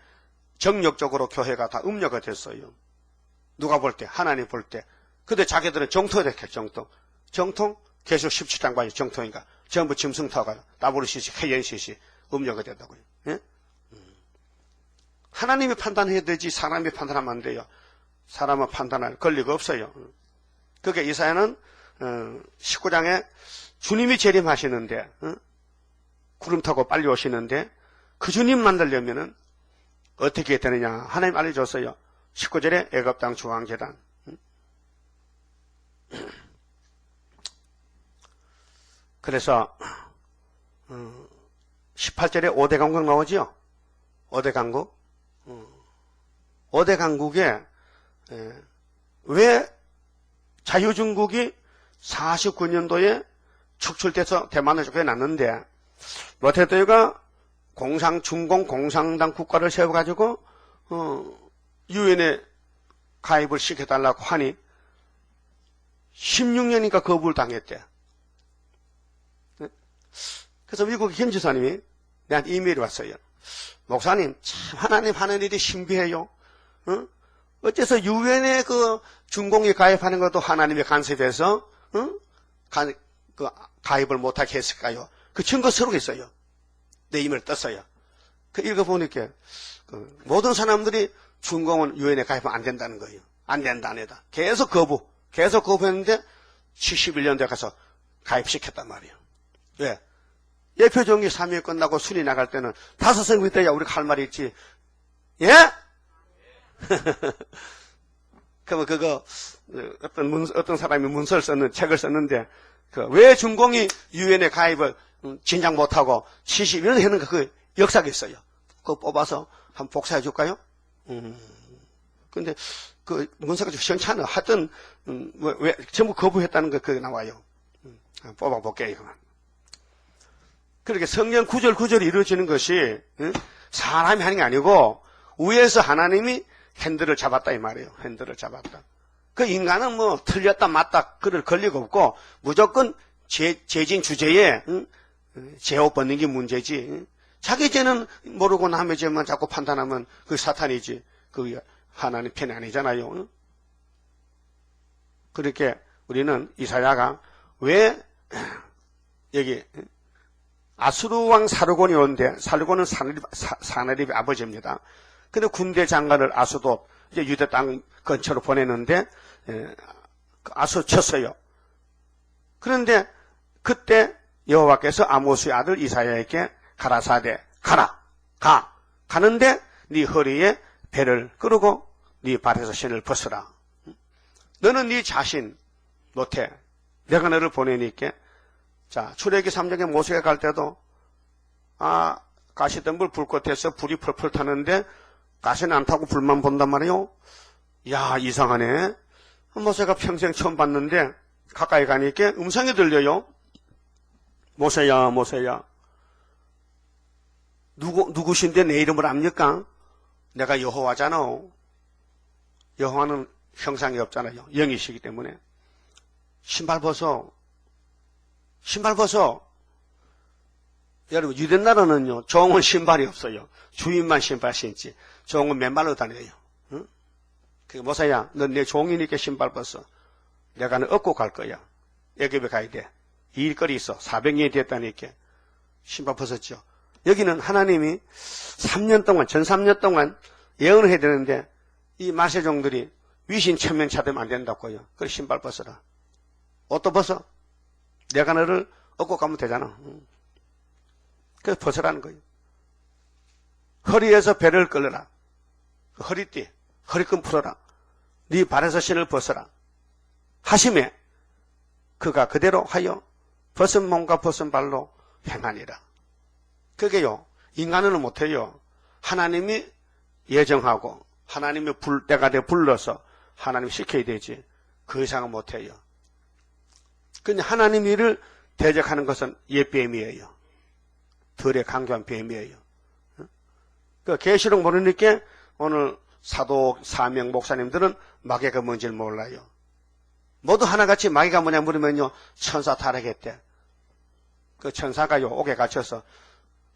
B: 정력적으로 교회가 다 음료가 됐어요. 누가 볼 때, 하나님 볼 때. 근데 자기들은 정통이 됐겠죠, 정통. 정통? 계속 17장 봐요, 정통인가. 전부 짐승타가 WCC, KNCC 음료가 됐다고요. 예? 하나님이 판단해야 되지, 사람이 판단하면 안 돼요. 사람은 판단할 권리가 없어요. 그게 이사야는 19장에 주님이 재림하시는데, 구름 타고 빨리 오시는데, 그 주님 만나려면은 어떻게 되느냐. 하나님 알려줬어요. 19절에 애굽 땅 중앙계단. 그래서 18절에 5대 강국 나오지요. 5대 강국. 5대 강국에 왜 자유중국이 49년도에 축출돼서 대만을 쫓겨났는데 모태도가 중공 공산당 국가를 세워가지고 유엔에 가입을 시켜달라고 하니 16년인가 거부를 당했대. 그래서 미국 현지사님이 내한테 이메일이 왔어요. 목사님, 참 하나님 하는 일이 신비해요. 어째서 유엔에 그 중공이 가입하는 것도 하나님의 간섭해서 가입을 못하게 했을까요? 그 증거 서로 있어요. 내 이메일 떴어요. 그 읽어보니까 모든 사람들이 중공은 유엔에 가입하면 안 된다는 거예요. 안 된다, 안 된다. 계속 거부했는데 71년도에 가서 가입시켰단 말이에요. 왜? 예표종이 3일 끝나고 순위 나갈 때는 5성이 돼야 우리가 할 말이 있지. 예? 그러면 그거 어떤 사람이 문서를 썼는 책을 썼는데 왜 중공이 유엔에 가입을 진작 못하고 71년 했는가 그 역사가 있어요. 그거 뽑아서 한번 복사해 줄까요? 근데 그 문서가 좀 시원찮아. 하여튼 왜 전부 거부했다는 거 그게 나와요. 뽑아볼게요. 이거만. 그렇게 성경 구절 이루어지는 것이 사람이 하는 게 아니고 위에서 하나님이 핸들을 잡았다 이 말이에요. 핸들을 잡았다. 그 인간은 뭐 틀렸다 맞다 그럴 권리가 없고 무조건 죄진 주제에 죄업 받는 게 문제지. 자기 죄는 모르고 남의 죄만 자꾸 판단하면 그 사탄이지. 그 하나님 편이 아니잖아요. 그렇게 우리는 이사야가 왜 여기 아수르 왕 사르곤이 오는데 사르곤은 사나립의 아버지입니다. 근데 군대 장관을 아수도 이제 유대 땅 근처로 보내는데 아수 쳤어요. 그런데 그때 여호와께서 아모스의 아들 이사야에게 가라사대 가는데 네 허리에 배를 끌고 네 발에서 신을 벗으라. 너는 네 자신 못해. 내가 너를 보내니까. 자, 출애기 3장에 모세가 갈 때도 가시덤불 불꽃에서 불이 펄펄 타는데 가시는 안 타고 불만 본단 말이에요. 야, 이상하네. 모세가 평생 처음 봤는데 가까이 가니까 음성이 들려요. 모세야 누구신데 내 이름을 압니까? 내가 여호와잖아. 여호와는 형상이 없잖아요. 영이시기 때문에. 신발 벗어. 여러분, 유대 나라는요, 종은 신발이 없어요. 주인만 신발 신지. 종은 맨발로 다녀요. 응? 모세야, 넌 내 종이니까 신발 벗어. 내가 너 업고 갈 거야. 애굽에 가야 돼. 일거리 있어. 400년이 됐다니까. 신발 벗었죠. 여기는 하나님이 3년 동안, 전 3년 동안 예언을 해야 되는데 이 마세종들이 위신 천명 찾으면 안 된다고요. 그래 신발 벗어라. 옷도 벗어. 내가 너를 얻고 가면 되잖아. 그래서 벗으라는 거예요. 허리에서 배를 끌어라. 허리띠, 허리끈 풀어라. 네 발에서 신을 벗어라. 하심에 그가 그대로 하여 벗은 몸과 벗은 발로 행하니라. 그게요, 인간은 못해요. 하나님이 예정하고 하나님이 때가 돼 불러서 하나님이 시켜야 되지. 그 이상은 못해요. 근데 하나님 일을 대적하는 것은 옛뱀이에요. 덜에 강교한 뱀이에요. 그 계시록 모르니까 오늘 사도 사명 목사님들은 마귀가 뭔지를 몰라요. 모두 하나같이 마귀가 뭐냐 물으면요, 천사 타락했대. 그 천사가요, 옥에 갇혀서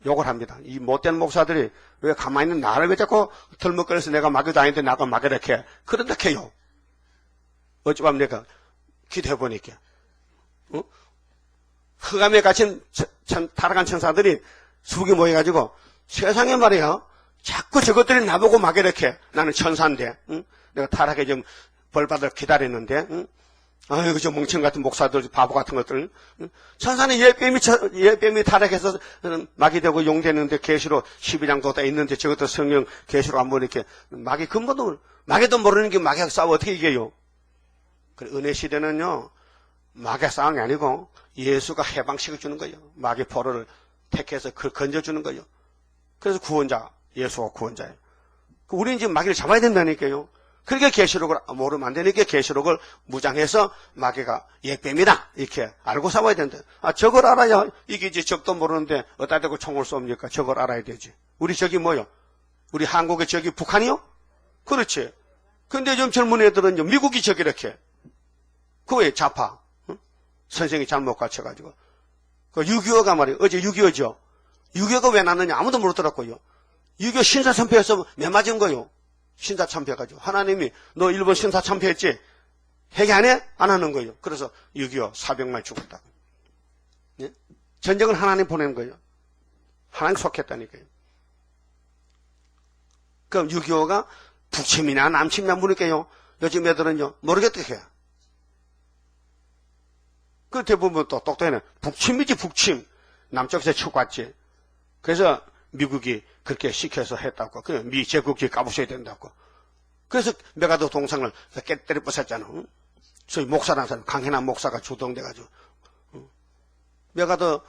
B: 욕을 합니다. 이 못된 목사들이 왜 가만히 있는 나를 왜 자꾸 덜먹거려서 내가 마귀도 아닌데 나가 마귀를 해. 그런다 해요. 어찌밤 내가 기도해보니까. 흑암에 갇힌 타락한 천사들이 수국이 모여가지고 세상에 말이야. 자꾸 저것들이 나보고 마귀를 해. 나는 천사인데. 내가 타락에 좀 벌받을 기다렸는데. 아이고, 저 멍청 같은 목사들, 바보 같은 것들. 천사는 예뱀이 타락해서 마귀 되고 용되는데 계시록 12장도 다 있는데 저것도 성경 계시록 안 보니까 마귀 근본도, 마귀도 모르는 게 마귀하고 싸워 어떻게 이겨요? 그래, 은혜 시대는요, 마귀 싸움이 아니고 예수가 해방시켜주는 거예요. 마귀 포로를 택해서 그걸 건져주는 거예요. 그래서 구원자, 예수가 구원자예요. 우리는 지금 마귀를 잡아야 된다니까요. 그러니까 계시록을 모르면 안 되니까 계시록을 무장해서 마귀가 옛뱀이다 이렇게 알고 싸워야 된다. 저걸 알아야 이게 이제 적도 모르는데 어디다 대고 총을 쏩니까? 저걸 알아야 되지. 우리 저기 뭐요? 우리 한국의 저기 북한이요? 그렇지. 근데 좀 젊은 애들은 미국이 저기 이렇게. 그거에 좌파. 응? 선생이 잘못 가르쳐가지고. 그 6.25가 말이에요. 어제 6.25죠. 6.25가 왜 났느냐 아무도 모르더라고요. 6.25 신사참패해서 매 맞은 거요. 신사 참패해가지고 하나님이 너 일본 신사 참패했지? 회개 안 해? 안 하는 거예요. 그래서 6.25 400만 죽었다. 예? 전쟁은 하나님 보내는 거예요. 하나님 속했다니까요. 그럼 6.25가 북침이냐 남침이냐 물을게요. 요즘 애들은요 모르겠다 해요. 그 대부분 또 똑똑해는 북침이지 북침. 남쪽에서 쭉 왔지. 그래서 미국이 그렇게 시켜서 했다고. 미 제국주의 까부셔야 된다고. 그래서 메가더 동상을 깨뜨려 부쉈잖아. 소위 목사라는 사람, 강해난 목사가 주동돼가지고. 메가더,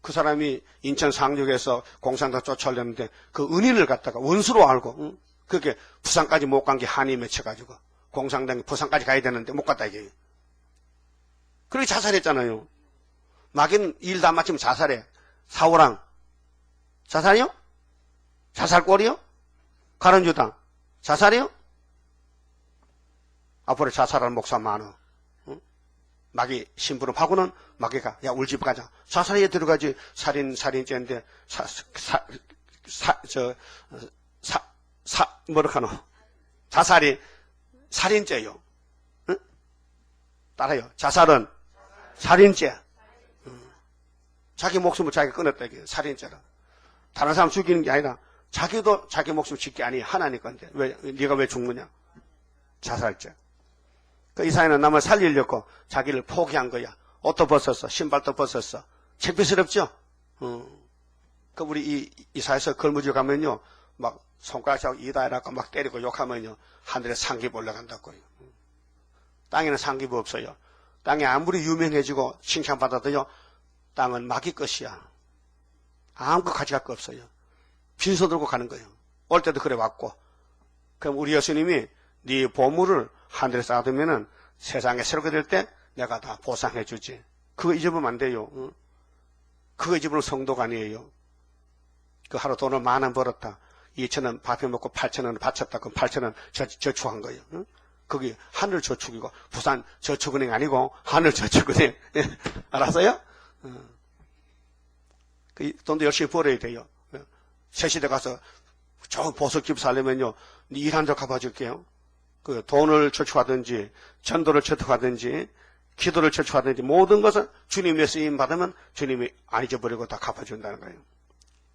B: 그 사람이 인천 상륙에서 공산당 쫓아오려는데 그 은인을 갖다가 원수로 알고, 그렇게 부산까지 못 간 게 한이 맺혀가지고. 공산당이 부산까지 가야 되는데 못 갔다 이게. 그렇게 자살했잖아요. 마귀는 일 다 마치면 자살해. 사오랑. 자살이요? 자살골이요? 가론유다. 자살이요? 앞으로 자살할 목사 많어. 응? 마귀 심부름하고는 마귀가 야 우리 집 가자. 자살에 들어가지. 살인죄인데 뭐라카노? 자살이 살인죄요. 응? 따라요. 자살은 살인죄. 자기 목숨을 자기가 끊었다 이게 살인죄라. 다른 사람 죽이는 게 아니라 자기도 자기 목숨 짓게 아니 하나님 건데 왜 네가 왜 죽느냐? 자살죄. 그 이사야는 남을 살리려고 자기를 포기한 거야. 옷도 벗었어, 신발도 벗었어. 창피스럽죠? 그 우리 이사야서 걸무지 가면요, 막 손가락하고 이다이라고 막 때리고 욕하면요 하늘에 상기부 올라간다고요. 땅에는 상기부 없어요. 땅에 아무리 유명해지고 칭찬받아도요, 땅은 마귀 것이야. 아무것도 가져갈 거 없어요. 빈손 들고 가는 거예요. 올 때도 그래 왔고. 그럼 우리 예수님이 네 보물을 하늘에 쌓아두면은 세상에 새롭게 될 때 내가 다 보상해 주지. 그거 잊어보면 안 돼요. 그거 잊어보면 성도가 아니에요. 그 하루 돈을 10,000원 벌었다. 2,000원 밥해 먹고 8,000원 바쳤다. 그럼 8,000원 저축한 거예요. 거기 하늘 저축이고 부산 저축은행 아니고 하늘 저축은행. 알았어요? 그 돈도 열심히 벌어야 돼요. 새시대 가서 좋은 보석집 살려면요, 일한 적 갚아줄게요. 그 돈을 저축하든지, 전도를 저축하든지, 기도를 저축하든지, 모든 것은 주님의 쓰임 받으면 주님이 안 잊어버리고 다 갚아준다는 거예요.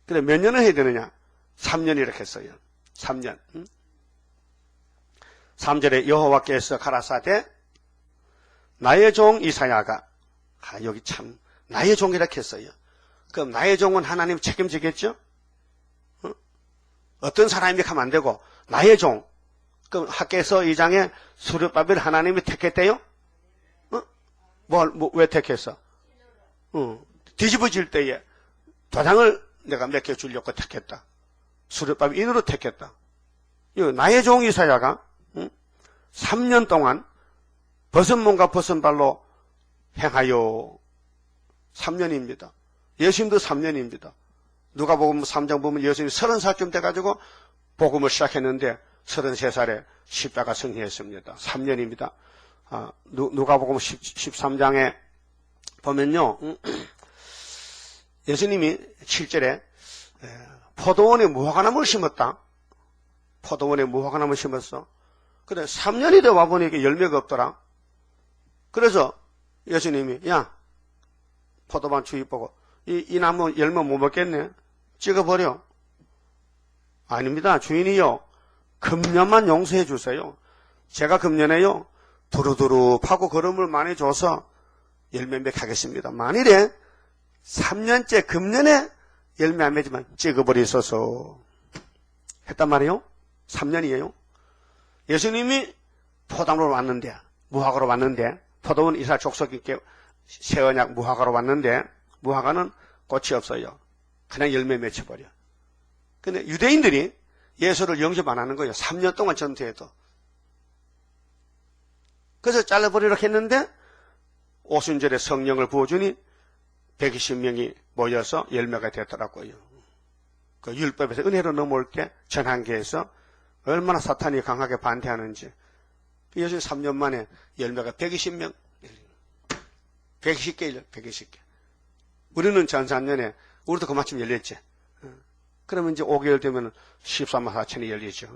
B: 그래, 몇 년을 해야 되느냐? 3년 이렇게 했어요. 3년. 3절에 여호와께서 가라사대 나의 종 이사야가, 여기 참 나의 종이라 했어요. 그럼 나의 종은 하나님 책임지겠죠? 어떤 사람이 하면 안 되고 나의 종. 그럼 학개서 2장에 수르바벨 하나님이 택했대요? 왜 택했어? 뒤집어질 때에 도장을 내가 맡겨주려고 택했다. 수르바벨 인으로 택했다. 나의 종 이사야가 3년 동안 벗은 몸과 벗은 발로 행하여 3년입니다. 예수님도 3년입니다. 누가복음 3장 보면 예수님이 30살쯤 돼가지고 복음을 시작했는데 33살에 십자가 승리했습니다. 3년입니다. 누가복음 13장에 보면요. 예수님이 7절에 포도원에 무화과나무를 심었다. 포도원에 무화과나무를 심었어. 그래 3년이 돼 와보니까 열매가 없더라. 그래서 예수님이 야 포도반 주입 보고 이 나무 열매 못 먹겠네. 찍어버려. 아닙니다. 주인이요. 금년만 용서해 주세요. 제가 금년에요. 두루두루 파고 걸음을 많이 줘서 열매 맺하겠습니다. 만일에 3년째 금년에 열매 안 맺으면 찍어버리소서 했단 말이에요. 3년이에요. 예수님이 포도원으로 왔는데 무화과로 왔는데 포도원 이스라엘 족속인께 새 언약 무화과로 왔는데 무화과는 꽃이 없어요. 그냥 열매 맺혀버려. 근데 유대인들이 예수를 영접 안 하는 거예요. 3년 동안 전투해도. 그래서 잘라버리려고 했는데 오순절에 성령을 부어주니 120명이 모여서 열매가 됐더라고요. 그 율법에서 은혜로 넘어올 때 전한계에서 얼마나 사탄이 강하게 반대하는지. 예수님 3년 만에 열매가 120명, 120개, 120개. 우리는 전 3년에, 우리도 그만큼 열렸지. 그러면 이제 5개월 되면 14만 4천이 열리죠.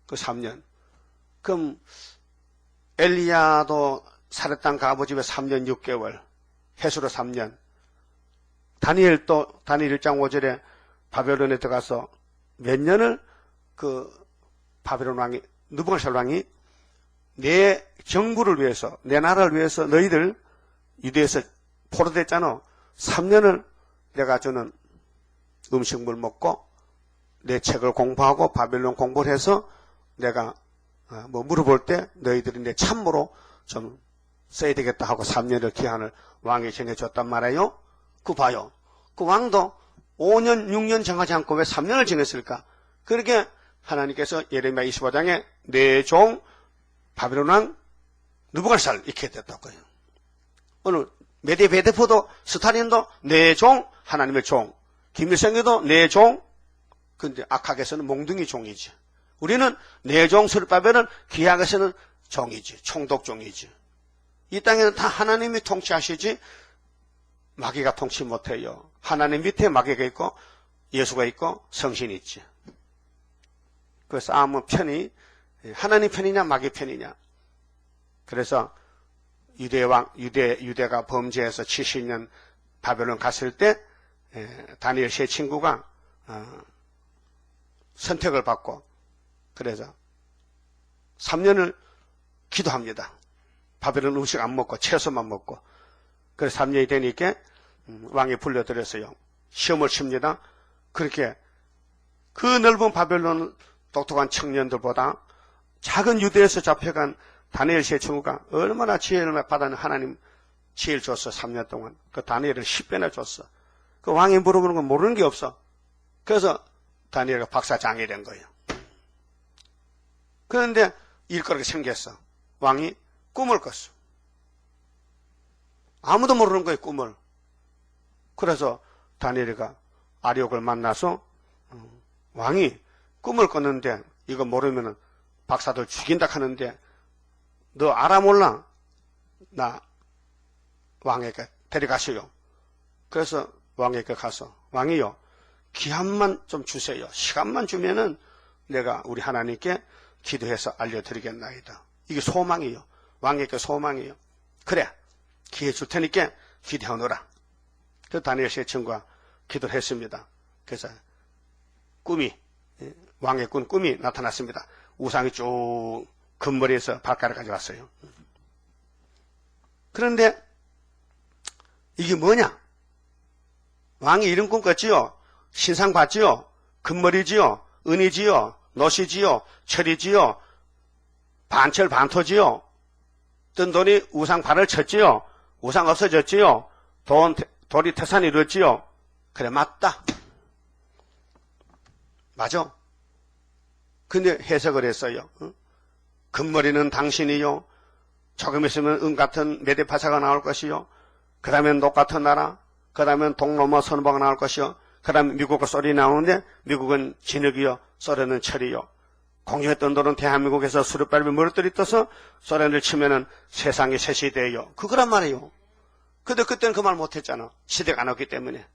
B: 그 3년. 그럼 엘리야도 사르탄 가부집에 3년 6개월, 해수로 3년. 다니엘도 다니엘 1장 5절에 바벨론에 들어가서 몇 년을 그 바벨론 왕이 느부갓네살 왕이 내 정부를 위해서 내 나라를 위해서 너희들 유대에서 포로됐잖아. 3년을 내가 주는 음식물 먹고 내 책을 공부하고 바벨론 공부를 해서 내가 뭐 물어볼 때 너희들이 내 참모로 좀 써야 되겠다 하고 3년을 기한을 왕이 정해줬단 말이에요. 그 봐요. 그 왕도 5년, 6년 정하지 않고 왜 3년을 정했을까? 그렇게 하나님께서 예레미야 25장에 내 종 바벨론 왕 느부갓네살 이렇게 됐다고요. 오늘 메데베데프도 스탈린도 내 종 하나님의 종, 김일성에도 내 종. 근데 악학에서는 몽둥이 종이지. 우리는 내 종 스룹바벨은 기악에서는 종이지. 총독종이지. 이 땅에는 다 하나님이 통치하시지 마귀가 통치 못해요. 하나님 밑에 마귀가 있고 예수가 있고 성신이 있지. 그 싸움은 편이 하나님 편이냐 마귀 편이냐. 그래서 유대가 범죄해서 70년 바벨론 갔을 때 다니엘 세 친구가 선택을 받고 그래서 3년을 기도합니다. 바벨론 음식 안 먹고 채소만 먹고 그래서 3년이 되니까 왕이 불러들였어요. 시험을 칩니다. 그렇게 그 넓은 바벨론 똑똑한 청년들보다 작은 유대에서 잡혀간 다니엘 세 친구가 얼마나 지혜를 받았는 하나님 지혜를 줬어. 3년 동안. 그 다니엘을 10배나 줬어. 그 왕이 물어보는 건 모르는 게 없어. 그래서 다니엘가 박사장이 된 거예요. 그런데 일거리가 생겼어. 왕이 꿈을 꿨어. 아무도 모르는 거예요, 꿈을. 그래서 다니엘이가 아리옥을 만나서 왕이 꿈을 꿨는데 이거 모르면 박사들 죽인다 하는데 너 알아 몰라? 나 왕에게 데려가세요. 그래서 왕에게 가서 왕이요 기한만 좀 주세요. 시간만 주면은 내가 우리 하나님께 기도해서 알려드리겠나이다. 이게 소망이요. 왕에게 소망이요. 그래 기회 줄 테니까 기도하노라. 그 다니엘 세 친구가 기도를 했습니다. 그래서 꿈이, 왕의 꿈이 나타났습니다. 우상이 쭉 금머리에서 발가락까지 왔어요. 그런데 이게 뭐냐? 왕이 이런 꿈 꿨지요? 신상 봤지요? 금머리지요? 은이지요? 노시지요? 철이지요? 반철 반토지요? 뜬 돈이 우상 발을 쳤지요? 우상 없어졌지요? 돌이 태산이 이뤘지요? 그래, 맞다. 맞아. 근데 해석을 했어요. 금머리는 당신이요. 조금 있으면 은 같은 메데파사가 나올 것이요. 그 다음엔 녹 같은 나라. 그 다음엔 동로마 선보가 나올 것이요. 그 다음에 미국과 소련이 나오는데 미국은 진흙이요. 소련은 철이요. 공유했던 돌은 대한민국에서 수렵밟이 머리들이 떠서 소련을 치면은 세상이 새 시대예요. 그거란 말이에요. 근데 그때는 그 말 못했잖아. 시대가 안 왔기 때문에.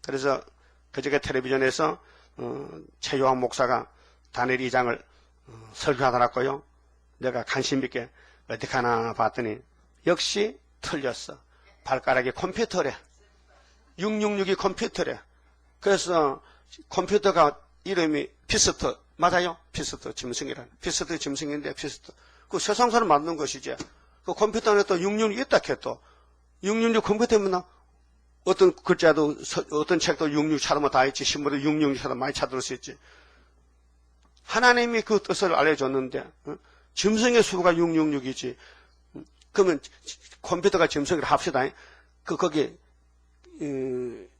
B: 그래서 그저께 텔레비전에서 최요한 목사가 다니엘 2장을 설교하더라고요. 내가 관심 있게 어떻게 하나 봤더니 역시 틀렸어. 발가락이 컴퓨터래. 666이 컴퓨터래. 그래서 컴퓨터가 이름이 피스트 맞아요? 피스트 짐승이라는. 피스트 짐승인데 피스트. 그 세상사를 만든 것이지. 그 컴퓨터 안에 또 666이 있다 해도 666 컴퓨터면 어떤 글자도 어떤 책도 66 찾으면 다 있지. 신문도 666 찾으면 많이 찾을 수 있지. 하나님이 그 뜻을 알려줬는데 짐승의 수가 666이지. 그러면 컴퓨터가 짐승을 합시다. 거기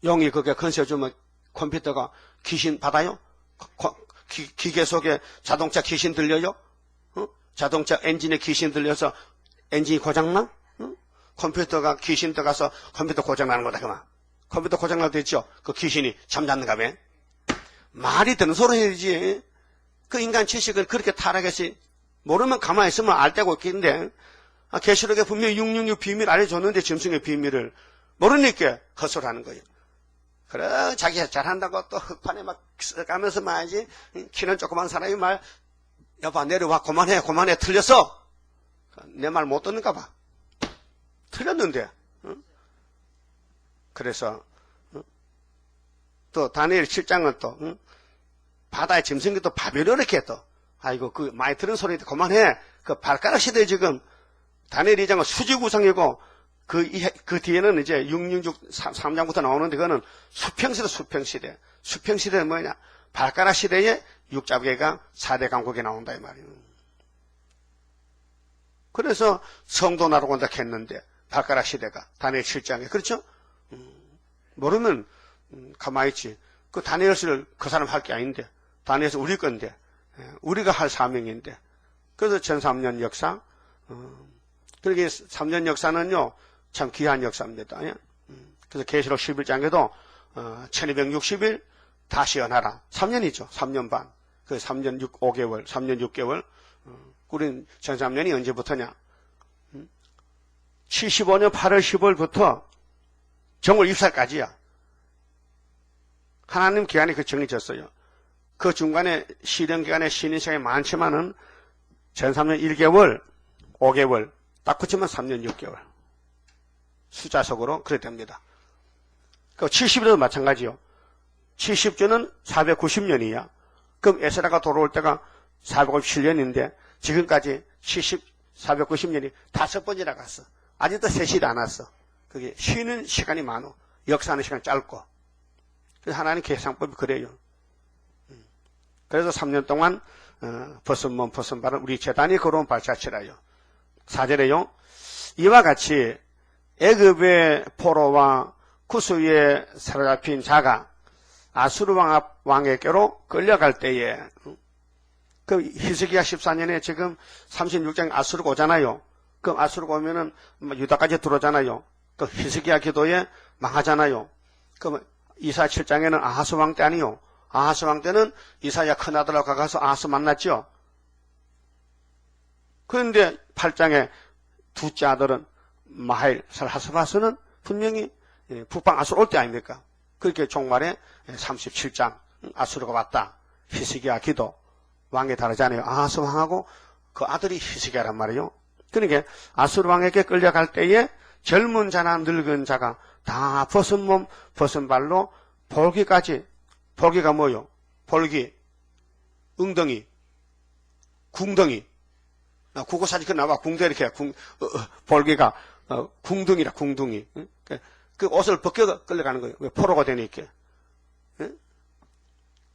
B: 영이 그게 건세주면 컴퓨터가 귀신 받아요? 기계 속에 자동차 귀신 들려요? 자동차 엔진에 귀신 들려서 엔진이 고장나? 컴퓨터가 귀신 들어가서 컴퓨터 고장나는 거다 그만. 컴퓨터 고장날 때 있죠? 그 귀신이 잠잤는가 봐. 말이 되는 소리 해야지. 그 인간 지식을 그렇게 타락했지. 모르면 가만히 있으면 알 데가 없겠는데 계시록에 분명히 666 비밀 알려줬는데 짐승의 비밀을 모르니까 헛소리하는 거예요. 그래 자기가 잘한다고 또 흑판에 막 가면서 말이지. 키는 조그만 사람이 말 여봐 내려와 그만해 틀렸어. 내 말 못 듣는가 봐. 틀렸는데. 그래서 또 다니엘 7장은 또 바다의 짐승이 또 바벨론이렇게 또 아이고 그 많이 들은 소리인데 그만해. 그 발가락 시대에 지금 다니엘 2장은 수직우상이고 그 뒤에는 이제 666 3장부터 나오는데 그거는 수평시대 수평시대. 수평시대는 뭐냐? 발가락 시대에 육잡개가 4대 강국에 나온다 이 말이에요. 그래서 성도 나라고 한다 했는데 발가락 시대가 다니엘 7장에 그렇죠? 모르면 가만히 있지. 그 다니엘서를 그 사람 할 게 아닌데 다니엘서 우리 건데 우리가 할 사명인데 그래서 전 3년 역사 그러게 3년 역사는요 참 귀한 역사입니다. 그래서 계시록 11장에도 1260일 다시 연하라 3년이죠. 3년 반. 그 3년 5개월 3년 6개월 우린 전 3년이 언제부터냐 75년 8월 15일부터 정월 입살까지야. 하나님 기간이 그 정해졌어요. 그 중간에 시련기간에 쉬는 시간이 많지만은 전 3년 1개월 5개월 딱 붙이면 3년 6개월 숫자속으로 그래 됩니다. 그 70일도 마찬가지요. 70주는 490년이야. 그럼 에스라가 돌아올 때가 457년인데 지금까지 490년이 5번이나 갔어. 아직도 세시도 안 왔어. 그게 쉬는 시간이 많어. 역사하는 시간이 짧고. 그래서 하나님 계산법이 그래요. 그래서 3년 동안 벗은 몸 벗은 발은 우리 재단이 걸어온 발자취라요. 4절에요. 이와 같이 애굽의 포로와 구스위에 사로잡힌 자가 아수르 왕에게로 끌려갈 때에 그 히스기야 14년에 지금 36장 아수르가 오잖아요. 그럼 아수르가 오면은 유다까지 들어오잖아요. 그 히스기야 기도에 망하잖아요. 그럼 이사 7장에는 아하스 왕 때 아니요. 아하스 왕 때는 이사야 큰아들하고 가서 아하스 만났죠. 그런데 8장에 둘째 아들은 마하일 살하스바스는 분명히 북방 아수르 올 때 아닙니까? 그렇게 종말에 37장 아수르가 왔다. 히스기야 기도 왕에 다르잖아요. 아하스 왕하고 그 아들이 히스기야란 말이에요. 그러니까 아수르 왕에게 끌려갈 때에 젊은 자나 늙은 자가 다 벗은 몸, 벗은 발로 볼기까지, 볼기가 뭐요? 볼기, 웅덩이, 궁덩이. 국어사진 그 나와, 궁덩이 이렇게, 볼기가, 궁둥이라, 궁둥이. 그 옷을 벗겨 끌려가는 거예요. 왜? 포로가 되니까.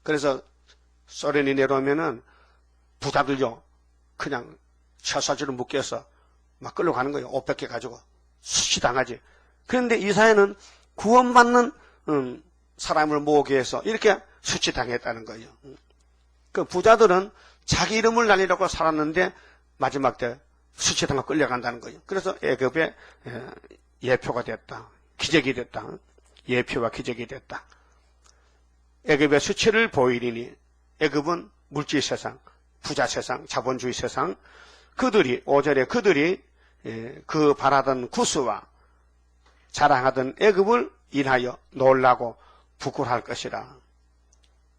B: 그래서 소련이 내려오면은 부자들요, 그냥 처사지로 묶여서 막 끌려가는 거예요. 옷 벗겨가지고. 수치당하지. 그런데 이사야는 구원받는 사람을 모으기 위해서 이렇게 수치당했다는 거예요. 그 부자들은 자기 이름을 날리려고 살았는데 마지막 때 수치당하고 끌려간다는 거예요. 그래서 애굽의 예표가 됐다. 기적이 됐다. 예표와 기적이 됐다. 애굽의 수치를 보이리니 애굽은 물질 세상, 부자 세상, 자본주의 세상, 그들이 5절에 그들이 그 바라던 구스와 자랑하던 애굽을 인하여 놀라고 부끄러워할 것이라.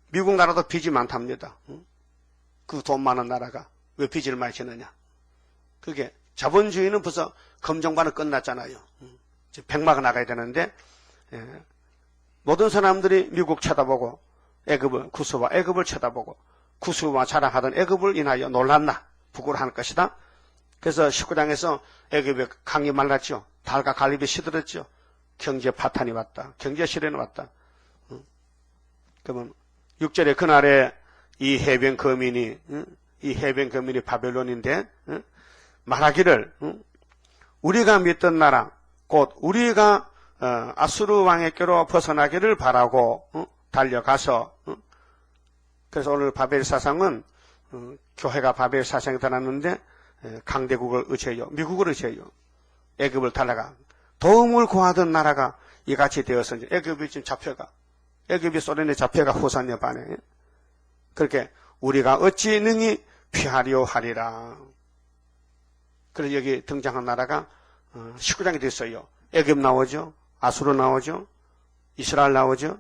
B: 미국 나라도 빚이 많답니다. 그 돈 많은 나라가 왜 빚을 많이 지느냐. 그게 자본주의는 벌써 검정반은 끝났잖아요. 이제 백마가 나가야 되는데 모든 사람들이 미국 쳐다보고 애굽을 구스와 애굽을 쳐다보고 구스와 자랑하던 애굽을 인하여 놀랐나 부끄러워할 것이다. 그래서 19장에서 애굽의 강이 말랐죠. 달과 갈립이 시들었죠. 경제 파탄이 왔다. 경제 실현이 왔다. 그러면 6절에 그날에 이 해변 거민이 바벨론인데 말하기를 우리가 믿던 나라 곧 우리가 아수르 왕에게로 벗어나기를 바라고 달려가서 그래서 오늘 바벨 사상은 교회가 바벨 사상에 달았는데 강대국을 의지해요. 미국을 의지해요. 애굽을 달라가 도움을 구하던 나라가 이같이 되어서 애굽이 지금 잡혀가 애굽이 소련에 잡혀가 후산여 반에 그렇게 우리가 어찌 능히 피하려 하리라. 그래서 여기 등장한 나라가 19장이 됐어요. 애굽 나오죠. 아수르 나오죠. 이스라엘 나오죠.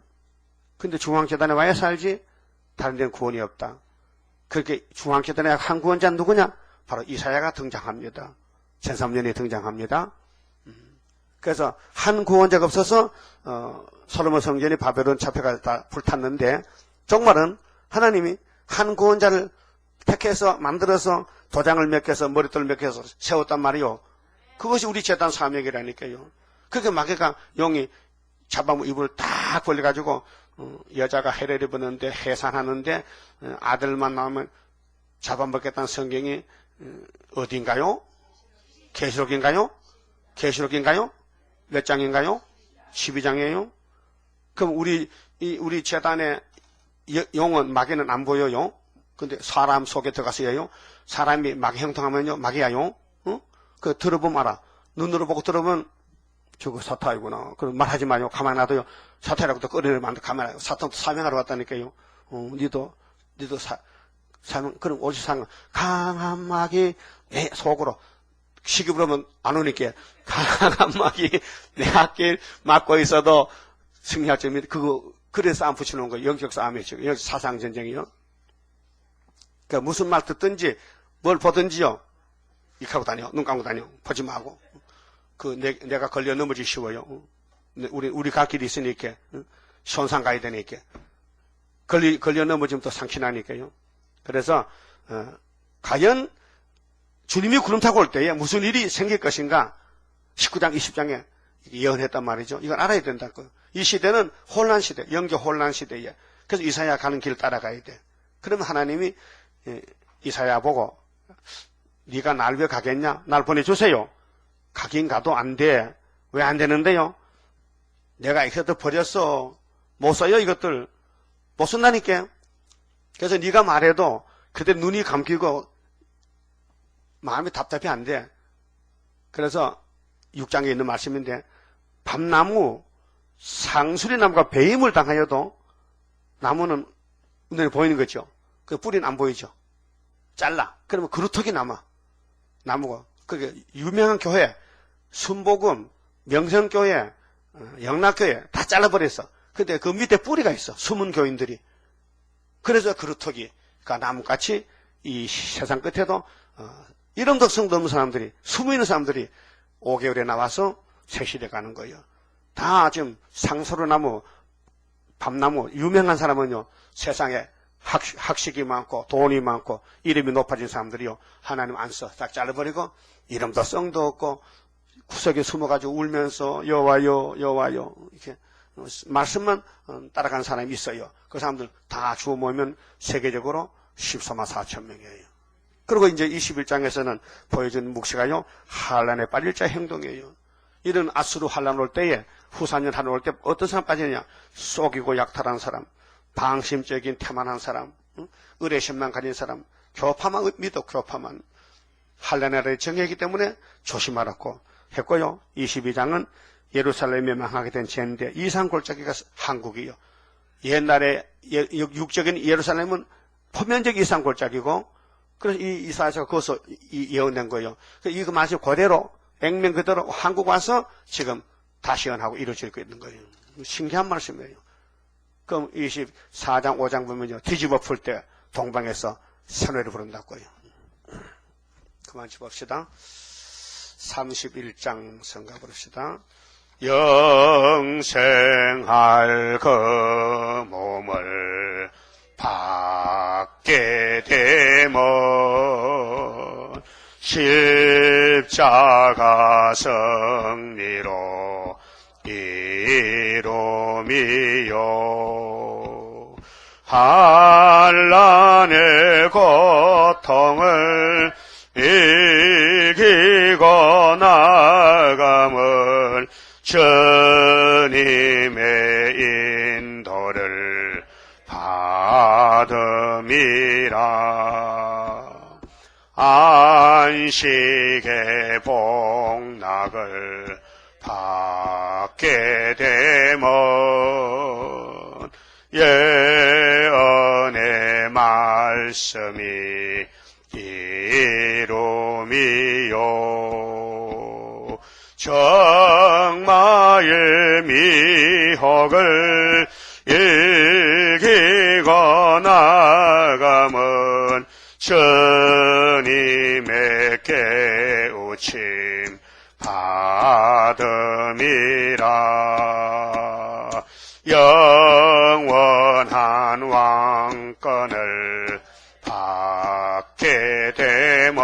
B: 근데 중앙재단에 와야 살지 다른 데는 구원이 없다. 그렇게 중앙재단에 한 구원자 누구냐? 바로 이사야가 등장합니다. 1003년에 등장합니다. 그래서 한 구원자가 없어서 솔로몬 성전이 바벨론 잡혀가 다 불탔는데 정말은 하나님이 한 구원자를 택해서 만들어서 도장을 맡겨서 머릿돌을 맡겨서 세웠단 말이요. 그것이 우리 재단 사명이라니까요. 그렇게 마귀가 용이 잡아무 이불을 딱 벌려가지고 여자가 해를 입었는데 해산하는데 아들만 나오면 잡아먹겠다는 성경이 어딘가요? 계시록인가요? 계시록인가요? 몇 장인가요? 12장이에요? 그럼 우리 재단의 용은 마귀는 안 보여요? 근데 사람 속에 들어가서 해요? 사람이 마귀 형통하면요? 마귀야요? 그 들어보면 알아. 눈으로 보고 들어보면 저거 사탄이구나. 그럼 말하지 마요. 가만히 놔둬요. 사탄이라고 또 꺼내면 가만히 놔요. 사탄도 사명하러 왔다니까요. 니도 사명, 그럼 오직 사명. 강한 마귀, 내 속으로. 시기 부르면 안 오니까. 강한 마귀, 내 앞길 막고 있어도 승리할 점이, 그래서 싸움 붙여놓은 거예요. 영적 싸움이죠. 영적 사상전쟁이요. 그러니까 무슨 말 듣든지, 뭘 보든지요. 이렇게 다녀. 눈 감고 다녀. 보지 마고. 내가 걸려 넘어지기 쉬워요. 우리 갈 길이 있으니까. 손상 가야 되니까. 걸려 넘어지면 또 상처나니까요. 그래서, 과연 주님이 구름 타고 올 때에 무슨 일이 생길 것인가? 19장, 20장에 예언했단 말이죠. 이걸 알아야 된다고요. 이 시대는 혼란 시대, 영적 혼란 시대에. 그래서 이사야 가는 길 따라가야 돼. 그러면 하나님이 이사야 보고 네가 날 왜 가겠냐? 날 보내주세요. 가긴 가도 안 돼. 왜 안 되는데요? 내가 이것들 버렸어. 못 써요 이것들. 못 쓴다니까. 그래서 네가 말해도 그때 눈이 감기고 마음이 답답해 안 돼. 그래서 6장에 있는 말씀인데 밤나무, 상수리나무가 배임을 당하여도 나무는 눈에 보이는 거죠. 그 뿌리는 안 보이죠. 잘라. 그러면 그루터기 남아. 나무가. 그게 유명한 교회, 순복음, 명성교회, 영락교회 다 잘라버렸어. 근데 그 밑에 뿌리가 있어. 숨은 교인들이. 그래서 그루터기가 나무같이 이 세상 끝에도 이름 덕성도 없는 사람들이, 숨어 있는 사람들이 5개월에 나와서 새 시대 가는 거예요. 다 지금 상소로나무, 밤나무, 유명한 사람은요, 세상에 학식이 많고 돈이 많고 이름이 높아진 사람들이요, 하나님 안 써. 딱 잘라버리고 이름도 성도 없고 구석에 숨어가지고 울면서 여호와여 여호와여 이렇게 말씀만 따라간 사람이 있어요. 그 사람들 다 주워 모으면 세계적으로 14만 4천 명이에요. 그리고 이제 21장에서는 보여준 묵시가요, 환란에 빠질 자 행동이에요. 이런 아수르 환란 올 때에, 후산년 환란 올 때 어떤 사람 빠지느냐? 속이고 약탈한 사람, 방심적인 태만한 사람, 의뢰심만 가진 사람, 교파만 믿어 교파만. 환란의 정해이기 때문에 조심하라고 했고요. 22장은 예루살렘에 멸망하게 된 젠데 이산골짜기가 한국이요. 옛날에 육적인 예루살렘은 포면적 이산골짜기고, 그래서 이 이사야서가 거기서 예언된 거예요. 이거 마치 그대로 액면 그대로 한국 와서 지금 다시 예언하고 이루어지고 있는 거예요. 신기한 말씀이에요. 그럼 24장 5장 보면요, 뒤집어 풀 때 동방에서 선회를 부른다고요. 그만 봅시다. 31장 성가 부릅시다. 영생할 그 몸을 받게 되면 십자가 승리로 이루미요. 환난의 고통을 이기고 나감을 주님의 인도를 받음이라. 안식의 복락을 받게 되면 예언의 말씀이 이루미요. 정마의 미혹을 이기고 나감은 주님의 깨우침 받음이라. 영원한 왕권을 받게 되면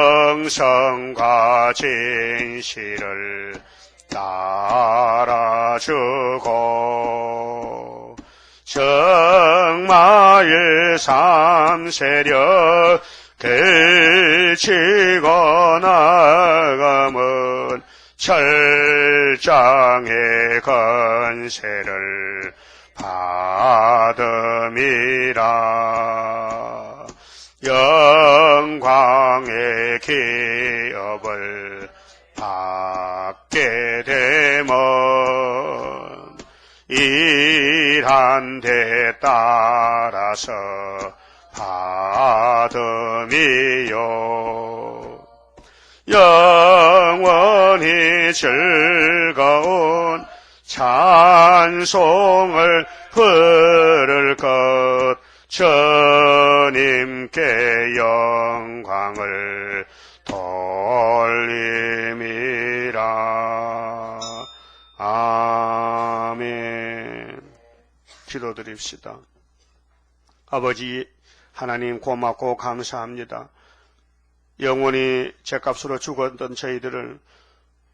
B: 정성과 진실을 따라주고 정마의 삼세력 그치고 나감은 철장의 건세를 받음이라. 영광의 기업을 받게 되면 일한 데 따라서 받음이요. 영원히 즐거운 찬송을 부를 것, 주님께 영광을 돌림이라. 아멘. 기도드립시다. 아버지 하나님, 고맙고 감사합니다. 영원히 죗값으로 죽었던 저희들을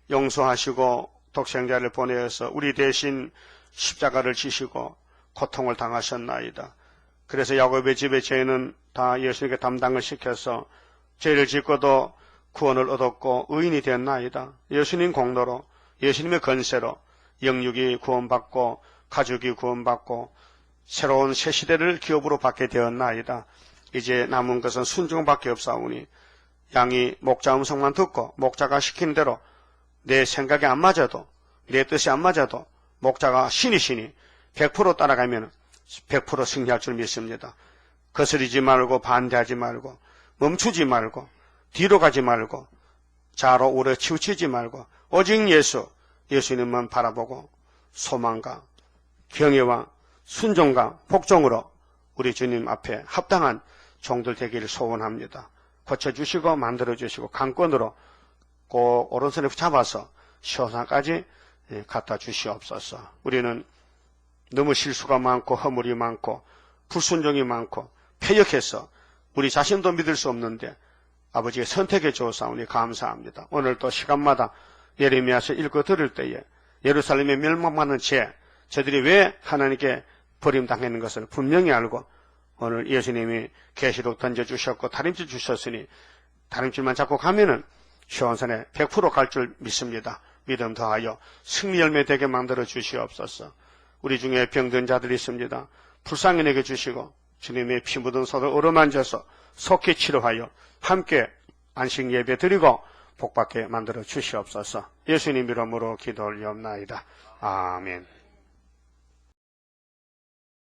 B: 용서하시고 독생자를 보내어서 우리 대신 십자가를 지시고 고통을 당하셨나이다. 그래서 야곱의 집의 죄는 다 예수님께 담당을 시켜서 죄를 짓고도 구원을 얻었고 의인이 되었나이다. 예수님 공로로, 예수님의 건세로 영육이 구원받고 가족이 구원받고 새로운 새 시대를 기업으로 받게 되었나이다. 이제 남은 것은 순종밖에 없사오니 양이 목자 음성만 듣고 목자가 시키는 대로 내 생각이 안 맞아도, 내 뜻이 안 맞아도 목자가 신이시니 100% 따라가면 100% 승리할 줄 믿습니다. 거스리지 말고 반대하지 말고 멈추지 말고 뒤로 가지 말고 좌로 우로 치우치지 말고 오직 예수님만 바라보고 소망과 경외와 순종과 복종으로 우리 주님 앞에 합당한 종들 되기를 소원합니다. 고쳐주시고 만들어주시고 강권으로 꼭 오른손에 잡아서 시온산까지 갖다 주시옵소서. 우리는 너무 실수가 많고 허물이 많고 불순종이 많고 패역해서 우리 자신도 믿을 수 없는데 아버지의 선택해 주사오니 감사합니다. 오늘 또 시간마다 예레미야서 읽고 들을 때에 예루살렘에 멸망받는 저들이 왜 하나님께 버림당했는 것을 분명히 알고 오늘 예수님이 계시록 던져주셨고 다림질 주셨으니 다림질만 잡고 가면은 시온산에 100% 갈 줄 믿습니다. 믿음 더하여 승리 열매 되게 만들어 주시옵소서. 우리 중에 병든 자들이 있습니다. 불쌍히 내게 주시고 주님의 피 묻은 손을 어루만져서 속히 치료하여 함께 안식 예배 드리고 복받게 만들어 주시옵소서. 예수님 이름으로 기도 올리옵나이다. 아멘.